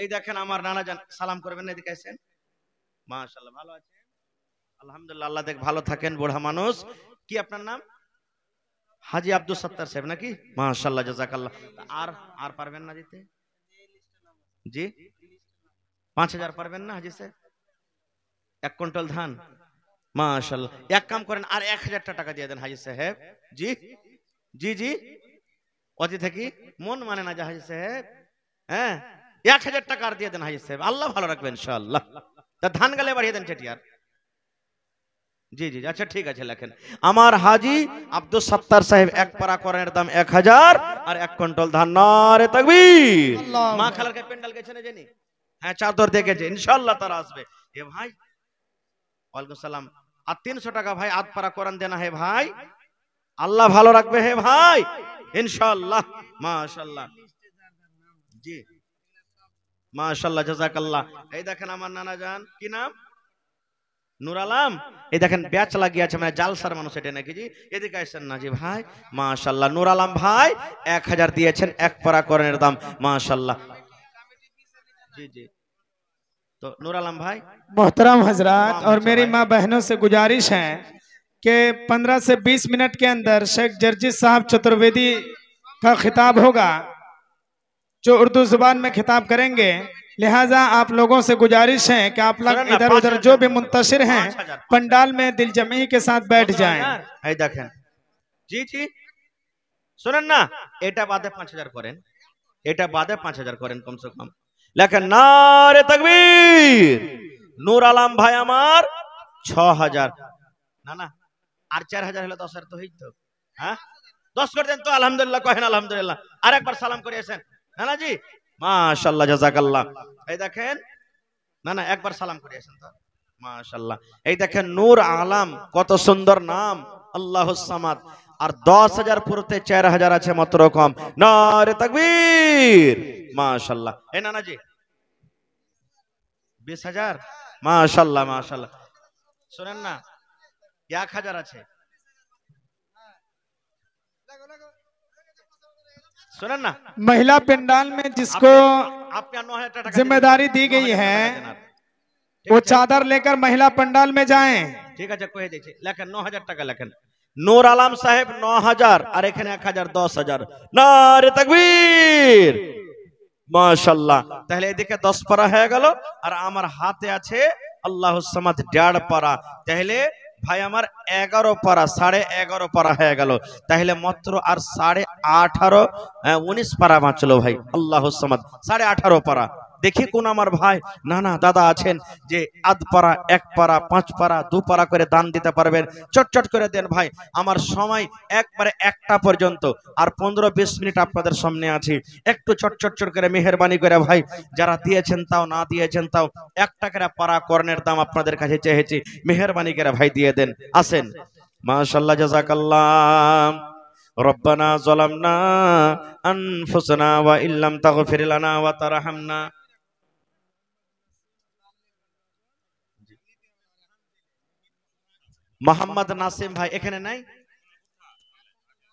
এই দেখেন আমার নানা জান, সালাম করবেন না, এদিকে আসেন। মাশাআল্লাহ, ভালো আছেন? আলহামদুলিল্লাহ, আল্লাহ দেখ ভালো থাকেন। বুড়া মানুষ, কি আপনার নাম? হাজি আব্দুল সত্তার সাহেব নাকি? মাশাআল্লাহ, জাযাকাল্লাহ। আর পারবেন না দিতে? জি 5,000 পারবেন না হাজি সাহেব? 1 কুইন্টাল ধান, মাশাআল্লাহ। এক কাম করেন, আর 1,000 টাকা দিয়ে দেন হাজি সাহেব। জি জি জি, অতি থাকি মন মানে না যে হাজি সাহেব। হ্যাঁ, 1,000 টাকা আর দিয়ে দেন হাজি সাহেব, আল্লাহ ভালো রাখবেন ইনশাআল্লাহ। তা ধান গালে বাড়িয়ে দেন চেটিয়ার। জি জি, আচ্ছা ঠিক আছে, লেখেন আমার হাজি আব্দুল সত্তার সাহেব 1 পারা কোরআনের দাম 1,000 আর 1 কুইন্টাল ধান। নারে তাকবীর। মা খালারকে পেন্ডাল গেছে না জানি? হ্যাঁ, চাদর দেখেছে, ইনশাআল্লাহ তারা আসবে। এ ভাই, ওয়ালাইকুম সালাম। আর 300 টাকা ভাই 8 পারা কোরআন দেনা হে ভাই, আল্লাহ ভালো রাখবে হে ভাই ইনশাআল্লাহ। মাশাআল্লাহ, জি মাশাআল্লাহ, জাযাকাল্লাহ। এই দেখেন আমার নানা জান, কি নাম? নূর আলম। এই দেখেন ব্যাচ লাগিয়ে আছে, মানে জালসার মানুষ এটা নাকি? জি এদিকে আসেন না জি ভাই। মাশাআল্লাহ, নূর আলম ভাই 1,000 দিয়েছেন 1 পারা কোরআনের দাম। মাশাআল্লাহ, जी जी। तो नूर आलम भाई, मोहतरम हजरात और मेरी माँ बहनों से गुजारिश है कि 15 से 20 मिनट के अंदर शेख जर्जी साहब चतुर्वेदी का खिताब होगा, जो उर्दू जुबान में खिताब करेंगे। लिहाजा आप लोगों से गुजारिश है कि आप लोग इधर उधर जो भी मुंतशिर हैं पंडाल में दिलजमी के साथ बैठ जाएं। जी जी सुनें ना, एटा बादे 5,000 करें, एटा बादे 5,000 करें कम से कम। लेकिन नारे तकबीर। नूर आलम भाई আমার 6,000 না না, আর 4,000 হলো 10,000 তো হইতো। হ্যাঁ 10 করে দেন তো, আলহামদুলিল্লাহ কহেন আলহামদুলিল্লাহ। আরেকবার সালাম করে আসেন নানা জি। মাশাআল্লাহ, জাযাকাল্লাহ। এই দেখেন না না, একবার সালাম করে আসেন তো। মাশাআল্লাহ, এই দেখেন নূর আলম, কত সুন্দর নাম, আল্লাহুস সামাদ। আর 10,000 পুরোতে 4,000 আছে মাত্র কম। নারে তাকবীর। মাশাআল্লাহ। এই নানা জি 20,000। মাশাআল্লাহ মাশাআল্লাহ। শুনেন না, 1,000 আছে, सुनन ना। महिला पंडाल में जिसको जिम्मेदारी दी गई है वो चादर लेकर महिला पंडाल में जाएं। ठीक है, कोई देखिए लेकिन 9,000 টাকা লেখেন। নূর আলম সাহেব 9,000 আর এখানে 1,000, 10,000। নারে তাকবীর। মাশাআল্লাহ। তাহলে এদিকে 10 পারা হয়ে গেল, আর আমার হাতে আছে আল্লাহুস সামাদ 1.5 পারা। তাহলে ভাই আমার 11 পারা, 11.5 পারা হয়ে গেল। তাহলে মাত্র আর 18.5 19 পারা বাঁচলো ভাই। আল্লাহুস সামাদ 18.5 পারা। দেখি কোন আমার ভাই না না দাদা আছেন যে আধ পারা, এক পারা, 5 পারা, 2 পারা করে দান দিতে পারবেন, চটচট করে দেন ভাই। আমার সময় একবারে 1টা পর্যন্ত, আর 15-20 মিনিট আপনাদের সামনে আছি, একটু চটচট করে মেহেরবানি করে ভাই, যারা দিয়েছেন তাও, না দিয়েছেন তাও, 1 টাকা পারা কর্নের দাম আপনাদের কাছে চেয়েছি, মেহেরবানি করে ভাই দিয়ে দেন। আসেন, মাশাআল্লাহ, জাযাকাল্লাহ। রব্বানা যালামনা আনফুসানা ওয়া ইল্লাম তাগফির লানা ওয়া তারহামনা। মোহাম্মদ নাসিম ভাই এখানে নাই?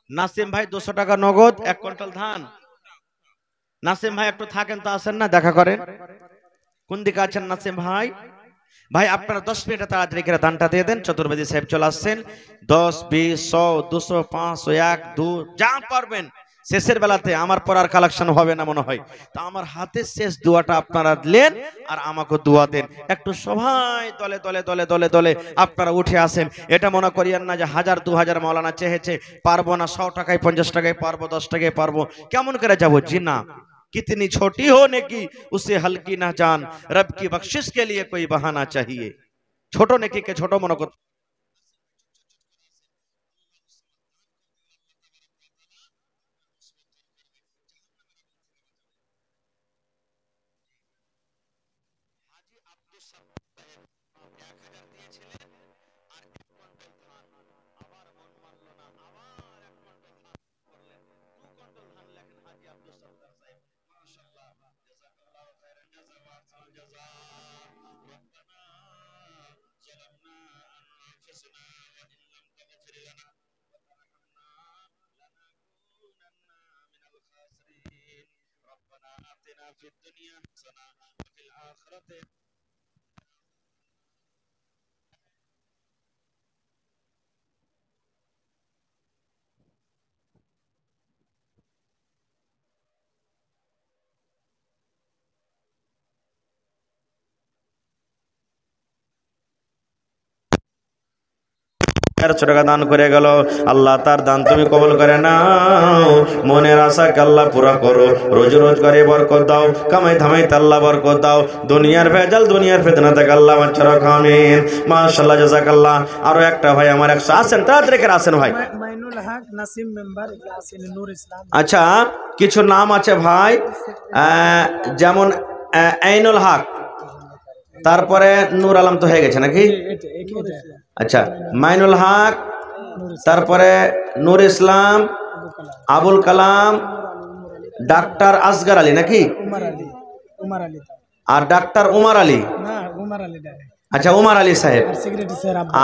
নাসিম ভাই 200 টাকা নগদ, 1 কুইন্টাল ধান। নাসিম ভাই একটু থাকেন তো, আসেন না, দেখা করেন। কোন দিকে আছেন নাসিম ভাই? ভাই আপনারা 10 মিনিটে তাড়াতাড়ি করে দানটা দিয়ে দেন। চতুর্বেদী সাহেব চলে আসছেন। 10, 20, 100, 200, 500, 1, 2 যা পারবেন। শেষের বেলাতে আমার পর আর কালেকশন হবে না মনে হয়, তা আমার হাতে শেষ দোয়াটা আপনারা দিলেন আর আমাকে দোয়া দেন। একটু সবাই দলে দলে দলে দলে দলে আপনারা উঠে আসেন। এটা মনে করিয়েন না যে 1000 2000 মাওলানা চেয়েছে, পারবো না, 100 টাকায় 50 টাকায় পারবো, 10 টাকায় পারবো, কেমন করে যাবো? জি না, कितनी छोटी हो नेकी उसे हल्की ना जान, रब की बख्शिश के लिए कोई बहाना चाहिए। छोटो नेकी के छोटो मनो को في الدنيا حسنة وفي الآخرة টাকা দান করে গেল। আল্লাহ তার দান তুমি কবুল করে নাও, মনের আশাকে আল্লাহ পুরা করো, রোজ রোজ করে বরকত দাও, কামাই ধামাই আল্লাহ বরকত দাও, দুনিয়ার ভেজাল দুনিয়ার ফিতনা থেকে আল্লাহ বাঁচা রাখো, আমিন। মাশাআল্লাহ, জাযাকাল্লাহ। আরো একটা ভাই আমার 100 আসেন, তাড়াতাড়ি করে আসেন ভাই। মাইনুল হক নাসিম মেম্বার ইখলাসিন নূর ইসলাম। আচ্ছা, কিছু নাম আছে ভাই, যেমন আইনুল হক, তারপরে নূর আলম তো হয়ে গেছে নাকি? আচ্ছা, মাইনুল হক, তারপরে নূর ইসলাম, আবুল কালাম, ডাক্তার আসগর আলী নাকি? আর ডাক্তার উমার আলী। আচ্ছা, উমার আলী সাহেব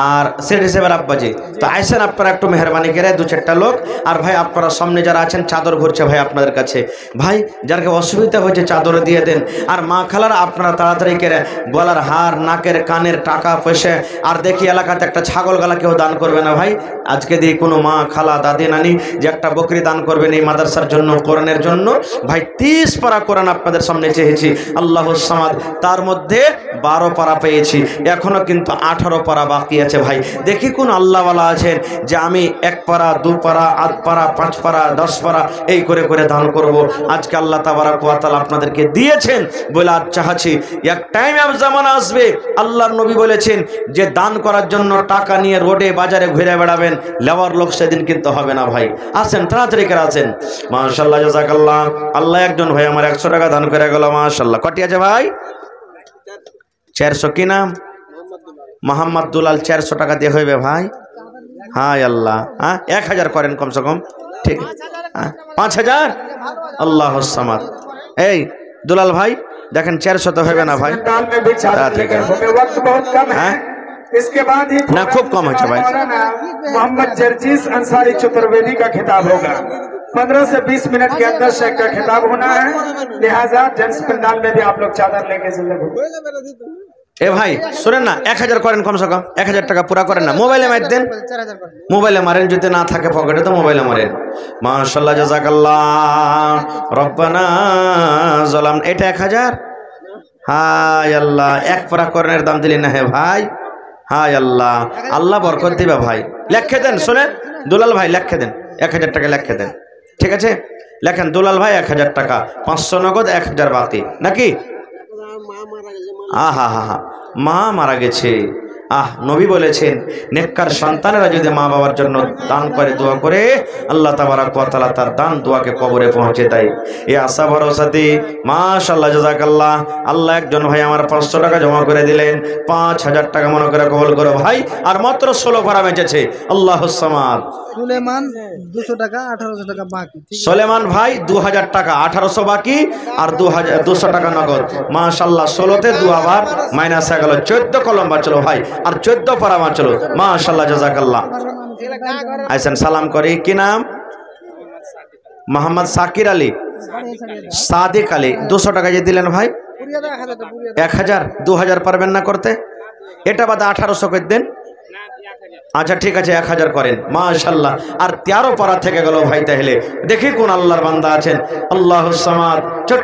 আর সেক্রেটারি সাহেবের আব্বাজি। তো আইসেন আপনারা একটু মেহরবানি করে 2-4টা লোক। আর ভাই আপনারা সামনে যারা আছেন, চাদর ঘুরছে ভাই আপনাদের কাছে, ভাই যার অসুবিধা হয়েছে চাদর দিয়ে দেন। আর মা খালারা আপনারা তাড়াতাড়ি করে গলার হার, নাকের কানের টাকা পয়সা, আর দেখি এলাকাতে একটা ছাগল গালা কেউ দান করবে না ভাই। আজকে দিয়ে কোনো মা খালা দাদি নানি যে একটা বকরি দান করবেন এই মাদ্রাসার জন্য, কোরআনের জন্য। ভাই 30 পারা কোরআন আপনাদের সামনে চেয়েছি, আল্লাহুস সামাদ, তার মধ্যে 12 পারা পেয়েছি, এখনো কিন্তু 18 পারা বাকি আছে। ভাই দেখি কোন আল্লাহওয়ালা আছেন যে আমি 1 পারা, 2 পারা, 8 পারা, 5 পারা, 10 পারা এই করে করে দান করব। আজকে আল্লাহ তাবারাক ওয়া তাআলা আপনাদেরকে দিয়েছেন বলে আজ চাচ্ছি, এক টাইম আপ জামানা আসবে, আল্লাহর নবী বলেছেন যে দান করার জন্য টাকা নিয়ে রোডে বাজারে ঘুরে বেড়াবেন, লেবার লোক সেদিন কিন্তু হবে না। ভাই আসেন, তাড়াতাড়ি করে আসেন। মাশাআল্লাহ, জাযাকাল্লাহ। আল্লাহ একজন ভাই আমার 100 টাকা দান করে গেল, মাশাআল্লাহ। কটি আছে ভাই? 400। কি নাম? মোহাম্মদ দুলাল। 400 টাকা দিয়ে হইবে ভাই? হাই আল্লাহ, 1000 করেন কমসে কম, ঠিক? 5000। আল্লাহুস সামাদ। এই দুলাল ভাই দেখেন 400 তো হবে না ভাই, इसके बाद ही ना खूब कम है भाई। मोहम्मद जर्जिस अंसारी चतुर्वेदी का खिताब होगा। 15 से 20 मिनट के अंदर शेख का खिताब होना है, लिहाजा जेंट्स पंडाल में भी आप लोग चादर लेके चले। এ ভাই শুনেন না, 1000 করেন কমসে কম, 1000 টাকা পুরা করেন না, মোবাইলে মার দেন, মোবাইলে মারেন, যদি না থাকে পকেটে তো মোবাইলে মারেন। মাশাআল্লাহ, জাযাকাল্লাহ। রব্বানা যালাম, এটা 1000। হায় আল্লাহ, 1 পারা কোরআনের দাম দিলেন না হে ভাই। হায় আল্লাহ, আল্লাহ বরকত দিবা ভাই। লেখে দেন, শুনেন দুলাল ভাই, লেখে দেন 1000 টাকা লেখে দেন, ঠিক আছে? লেখেন দুলাল ভাই 1000 টাকা, 500 নগদ, 1000 বাকি নাকি? আহা হা হা, মা মারা গেছে। নবী বলেছেন নেককার সন্তানেরা যদি মা বাবার জন্য দান করে, দোয়া করে, আল্লাহ তাবারক ওয়া তাআলা তার দান দোয়াকে কবরে পৌঁছে দেয়। এই আশা ভরসাতে মাশাআল্লাহ জাযাকাল্লাহ। আল্লাহ একজন ভাই আমার 500 টাকা জমা করে দিলেন, 5000 টাকা মনে করে কবুল করো ভাই। আর মাত্র 16 পারা বেঁচেছে। আল্লাহুস সামাদ। সুলেমান 200 টাকা 1800 টাকা বাকি। সুলেমান ভাই 2000 টাকা, 1800 বাকি, আর 200 টাকা নগদ। মাশাআল্লাহ 16তে 2 আবার মাইনাস হয়ে গেল, 14 কলম বাঁচলো ভাই, আর 14 পারা বাঁচলো। মাশাআল্লাহ জাযাকাল্লাহ। আইসেন সালাম করি। কি নাম? মোহাম্মদ সাকির আলী, সাদিক আলী। 200 টাকা যে দিলেন ভাই, 1000, 2000 পারবেন না করতে? এটা বাদে 1800 করে দেন। আচ্ছা ঠিক আছে, 1000 করেন। মাশাআল্লাহ। আর 13 পারা থেকে গেল ভাই। তাহলে দেখি কোন আল্লাহর বান্দা আছেন। আল্লাহুস সামাদ। চট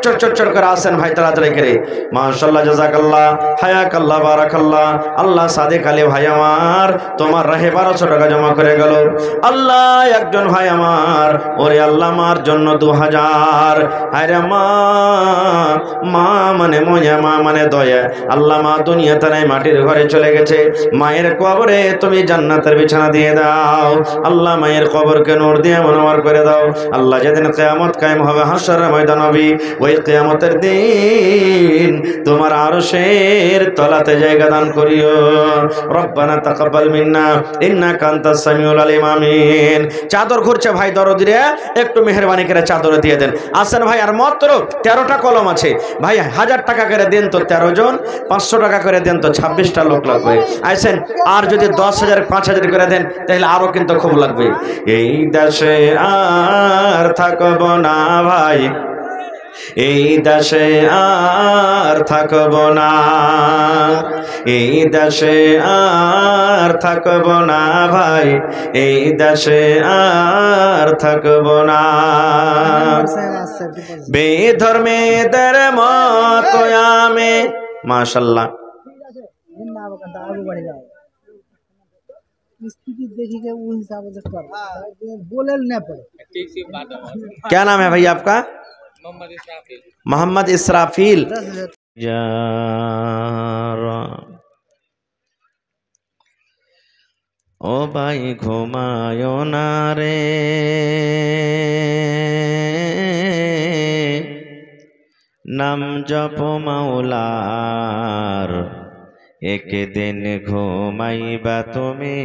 করে আসেন ভাই, তাড়াতাড়ি করে। মাশাআল্লাহ জাযাকাল্লাহ, হায়াকাল্লাহ, বারাকাল্লাহ। আল্লাহ সাদিক আলী ভাই আমার তোমার রাহে 1200 টাকা জমা করে গেল। আল্লাহ একজন ভাই আমার, ওরে আল্লাহ মার জন্য 2000। আরে মা, মা মানে ময়া, মা মানে দয়া। আল্লাহ মা দুনিয়াতে নাই, মাটির ঘরে চলে গেছে। মায়ের কবরে তুমি জান্নাতের বিছানা দিয়ে দাও। আল্লাহ মায়ের কবরকে নূর দিয়ে মনোয়ার করে দাও। আল্লাহ যেদিন কিয়ামত কায়েম হবে, হাসরের ময়দান হবে, ওই কিয়ামতের দিন তোমার আরশের তলাতে জায়গা দান করিও। রব্বানা তাকাব্বাল মিন্না ইন্নাকা আনতাস সামিউল আলিম। আমিন। চাদর ঘুরছে ভাই, দরদিরে একটু মেহেরবানি করে চাদর দিয়ে দেন। আসেন ভাই, আর মাত্র 13টা কলম আছে ভাই। 1000 টাকা করে দেন তো 13 জন, 500 টাকা করে দেন তো 26টা লোক লাগবে। আইসেন। আর যদি 10,000, 5000 করে দেন তাহলে আরো কিন্তু খুব লাগবে। এই দেশে আর থাকব না ভাই, এই দেশে আর থাকব না, এই দেশে আর থাকব না ভাই, এই দেশে আর থাকব না। বেধর্মেদের মতো আমি। মাশাআল্লাহ। क्या नाम है भाई आपका? मोहम्मद इसराफिल। ओ भाई घुमायो ना रे, नाम जप माওলার, एक दिन घुमाइबा তুমি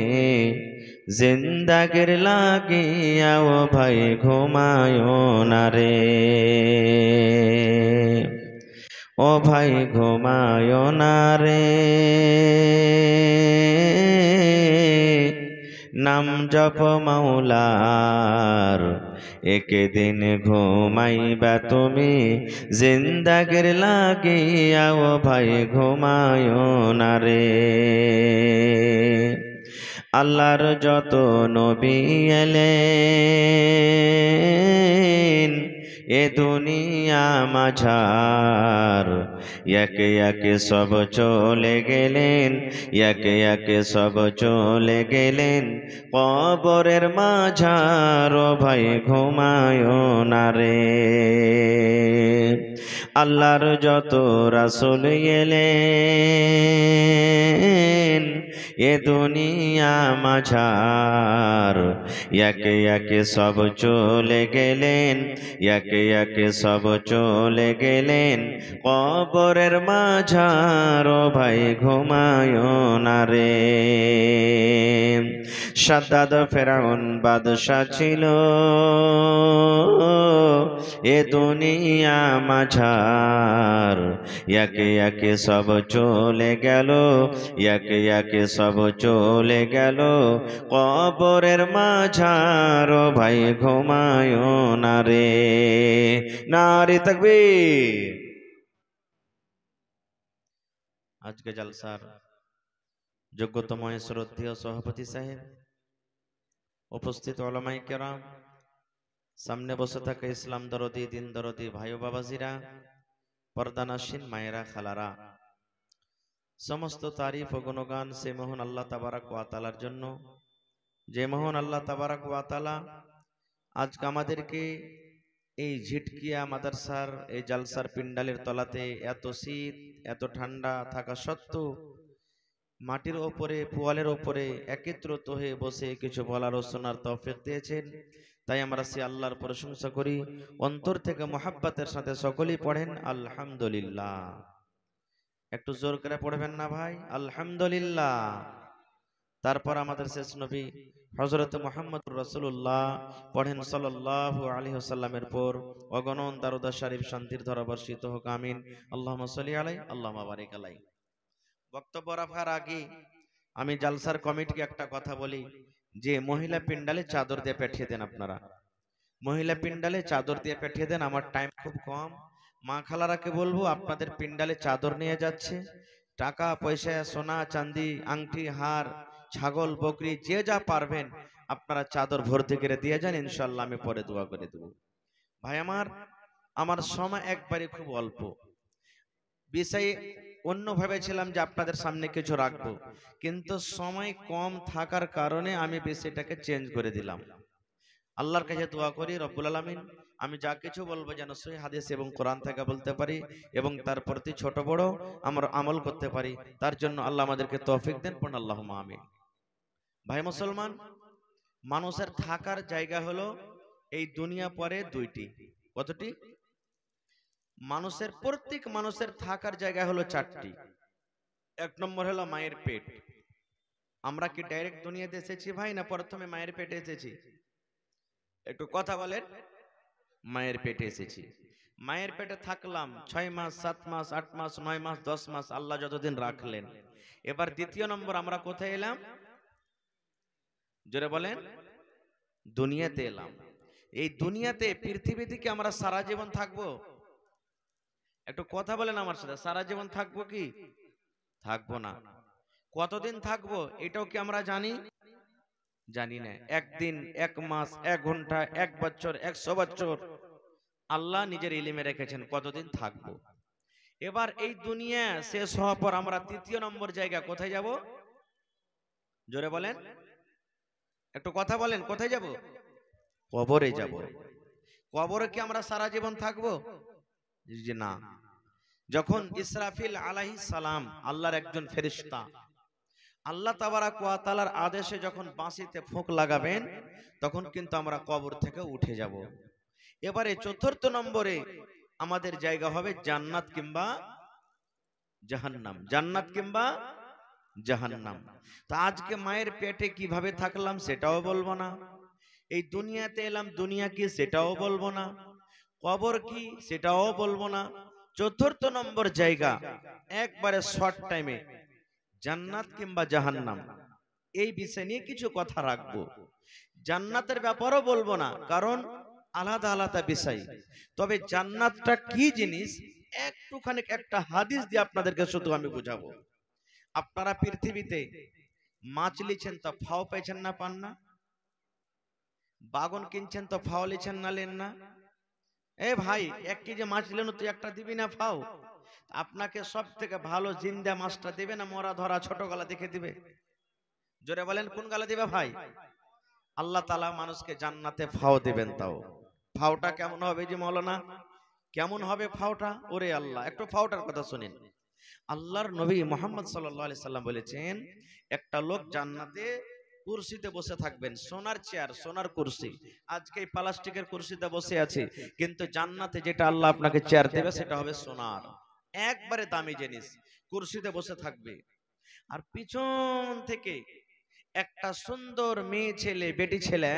जिंदगीर লাগিয়া। ও ভাই ঘুমায়ো না রে, ও ভাই ঘুমায়ো না রে, নাম জপ মাওলার, একদিন ঘুমাইবা তুমি জিন্দাগির লাগিয়া। ও ভাই ঘুমায়ো না রে। আল্লাহর যত নবী এলেন এ দুনিয়া মাঝার, একে একে সব চলে গেলেন, একে একে সব চলে গেলেন কবরের মাঝার। ও ভাই ঘুমায়ো না রে। আল্লাহর যত রাসূল এলেন এ দুনিয়া মাঝার, একে একে সব চলে গেলেন, একে একে সব চলে গেলেন কবরের মাঝার। ও ভাই ঘুমায়ো না রে। শাদ্দাদ ফেরাউন বাদশা ছিল এ দুনিয়া মাঝার, একে একে সব চলে গেল, একে একে সব চলে গেল কবরের মাঝার। ও ভাই ঘুমায়ো না রে। নারে তাকবীর। আজকে জলসার যোগ্যতম শ্রদ্ধেয় সভাপতি সাহেব, উপস্থিত ওলামায়ে কেরাম, সামনে বসে থাকা ইসলাম দরদি, দিন দরদি ভাই ও বাবাজিরা, পর্দানাসীন মায়েরা, খালারা, সমস্ত তারিফ ও গুণগান সে মহান আল্লাহ তাবারক ওয়া তাআলার জন্য, যে মহান আল্লাহ তাবারক ওয়া তাআলা আজকে আমাদেরকে এই ঝিটকিয়া মাদ্রাসার এই জালসার পিন্ডালের তলাতে এত শীত এত ঠান্ডা থাকা সত্ত্বেও মাটির ওপরে পোয়ালের ওপরে একত্রিত হয়ে বসে কিছু বলার ও শোনার তৌফিক দিয়েছেন, তাই আমরা সে আল্লাহর প্রশংসা করি। অন্তর থেকে মোহাব্বতের সাথে সকলেই পড়েন আলহামদুলিল্লাহ। একটু জোর করে পড়বেন না ভাই, আলহামদুলিল্লাহ। তারপর আমাদের শেষ নবী হযরত মুহাম্মদ রাসূলুল্লাহ পড়েন সাল্লাল্লাহু আলাইহি ওয়াসাল্লামের পর অগণন দারুদ শরীফ শান্তির ধারা বর্ষিত হোক, আমিন। আল্লাহুম্মা সাল্লি আলাইহি আল্লাহুম্মা বারিক আলাইহি। বক্তব্য রাখার আগে আমি জালসার কমিটিকে একটা কথা বলি যে মহিলা পিন্ডালে চাদর দিয়ে পাঠিয়ে দেন। আপনারা মহিলা পিন্ডালে চাদর দিয়ে পাঠিয়ে দেন, আমার টাইম খুব কম। মা খালারাকে বলবো আপনাদের পিন্ডালে চাদর নিয়ে যাচ্ছে, টাকা পয়সা সোনা চাঁদি আংটি হার ছাগল বকরি যে যা পারবেন আপনারা চাদর ভর্তি করে দিয়ে যান, ইনশাআল্লাহ আমি পরে দোয়া করে দেব। ভাই আমার সময় একবারে খুব অল্প, বিষয়ে অন্য ভেবেছিলাম যে আপনাদের সামনে কিছু রাখবো, কিন্তু সময় কম থাকার কারণে আমি বিষয়টাকে চেঞ্জ করে দিলাম। আল্লাহর কাছে দোয়া করি রব্বুল আলামিন আমি যা কিছু বলবো যেন সহিহ হাদিস এবং কোরআন থেকে বলতে পারি এবং তার প্রতি ছোট বড় আমরা আমল করতে পারি, তার জন্য আল্লাহ আমাদেরকে তৌফিক দেন, পড়ুন আল্লাহুম্মা আমিন। ভাই মুসলমান, মানুষের থাকার জায়গা হলো এই দুনিয়া পরে দুইটি। কতটি? মানুষের প্রত্যেক মানুষের থাকার জায়গা হলো চারটি। এক নম্বর হলো মায়ের পেট। আমরা কি ডাইরেক্ট দুনিয়াতে এসেছি ভাই, না প্রথমে মায়ের পেটে এসেছি? একটু কথা বলেন। মায়ের পেটে এসেছি, মায়ের পেটে থাকলাম 6 মাস 7 মাস 8 মাস 9 মাস 10 মাস, আল্লাহ যতদিন রাখলেন। এবার দ্বিতীয় নম্বর আমরা কোথায় এলাম? জোরে বলেন। দুনিয়াতে এলাম। এই দুনিয়াতে পৃথিবী থেকে আমরা সারা জীবন থাকবো? একটু কথা বলেন আমার সাথে, সারা জীবন থাকবো কি থাকবো না? কতদিন থাকবো এটাও কি আমরা জানি? জানি না। একদিন, এক মাস, এক ঘন্টা, এক বছর, 100 বছর আল্লাহ নিজের ইলমে রেখেছেন কতদিন থাকবো। এবার এই দুনিয়া শেষ হওয়ার পর আমরা তৃতীয় নম্বর জায়গা কোথায় যাব? জোরে বলেন, একটু কথা বলেন, কোথায় যাব? কবরে যাব। কবরে কি আমরা সারা জীবন থাকবো? জি না। যখন ইসরাফিল আলাইহিস সালাম আল্লাহর একজন ফেরেশতা, আল্লাহ তাবারাক ওয়া তাআলার আদেশে যখন বাঁশিতে ফুঁক লাগাবেন তখন কিন্তু আমরা কবর থেকে উঠে যাব। এবারে চতুর্থ নম্বরে আমাদের জায়গা হবে জান্নাত কিংবা জাহান্নাম। জান্নাত কিংবা জাহান্নাম। তা আজকে মায়ের পেটে কিভাবে থাকলাম সেটাও বলবো না, এই দুনিয়াতে এলাম দুনিয়া কি সেটাও বলবো না, কবর কি সেটাও বলবো না। চতুর্থ নম্বর জায়গা একবারে শর্ট টাইমে জান্নাত কিংবা জাহান্নাম, এই বিষয় নিয়ে কিছু কথা রাখবো। জান্নাতের ব্যাপারও বলবো না, কারণ আলাদা আলাদা বিষয়। তবে জান্নাতটা কি জিনিস একটুখানি একটা হাদিস দিয়ে আপনাদেরকে শুধু আমি বুঝাবো। আপনারা পৃথিবীতে মাছ লিছেন তো ফাও পেয়েছেন না পান না? বাগন কিনছেন তো ফাও লিছেন না লেন না? এ ভাই 1 কেজি মাছ নিলেন তুই একটা দিবি না ফাও? আপনাকে সব থেকে ভালো জিন্দা মাছটা দিবে না মরা ধরা ছোট গলা দেখে দিবে? জোরে বলেন কোন গলা দিবে ভাই? আল্লাহ তাআলা মানুষকে জান্নাতে ফাও দিবেন। তাও ফাওটা কেমন হবে জি মাওলানা? কেমন হবে ফাওটা? ওরে আল্লাহ, একটু ফাওটার কথা শুনেন। আল্লাহর নবী মুহাম্মদ সাল্লাল্লাহু আলাইহি সাল্লাম বলেছেন একটা লোক জান্নাতে কুরসিতে বসে থাকবেন, সোনার চেয়ার সোনার কুরসি। আজকে এই প্লাস্টিকের কুরসিতে বসে আছে, কিন্তু জান্নাতে যেটা আল্লাহ আপনাকে চেয়ার দেবে সেটা হবে সোনার, একবারে দামি জিনিস। কুরসিতে বসে থাকবে আর পিছন থেকে একটা সুন্দর মেয়ে ছেলে বেটি ছেলে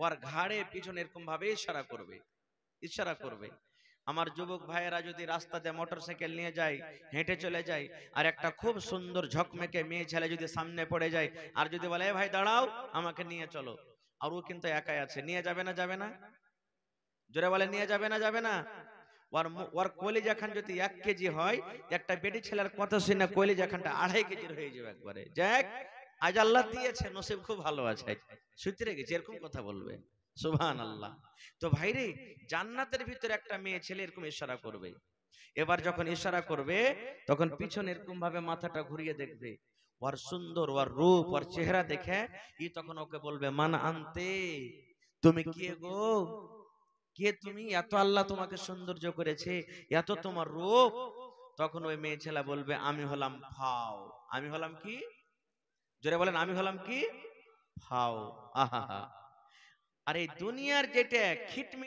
ওর ঘাড়ে পিছনে এরকম ভাবে ইশারা করবে, ইশারা করবে। আমার যুবক ভাইয়েরা যদি রাস্তাতে মোটরসাইকেল নিয়ে যায়, হেঁটে চলে যায়, আর একটা খুব সুন্দর ঝকমেকে মেয়ে ছেলে যদি সামনে পড়ে যায় আর যদি বলে ভাই দাঁড়াও আমাকে নিয়ে চলো, আর ও কিন্তু একাই আছে, নিয়ে যাবে না? যাবে না? জোরে বলে নিয়ে যাবে না? যাবে না? ওর কলিজা খান যদি 1 কেজি হয়, একটা বেটি ছেলের কথা শুনে কলিজা খানটা 2.5 কেজির হয়ে যাবে একবারে। যাক আজ আল্লাহ দিয়েছে, নসিব খুব ভালো আছে, সূত্রে গেছে, এরকম কথা বলবে সুবহানাল্লাহ। তো ভাইরে জান্নাতের ভিতরে একটা মেয়ে ছেলে এরকম ইশারা করবে। এবার যখন ইশারা করবে তখন পিছনে এরকম ভাবে মাথাটা ঘুরিয়ে দেখবে, ওর সুন্দর ওর রূপ ওর চেহারা দেখে ই তখন ওকে বলবে মান আনতে, তুমি কে গো? কে তুমি? এত আল্লাহ তোমাকে সৌন্দর্য করেছে, এত তোমার রূপ। তখন ওই মেয়ে ছেলে বলবে আমি হলাম ফাও। আমি হলাম কি? জোরে বলেন, আমি হলাম কি? ফাও। আহা। আর এই দুনিয়ার যেটা খিটমি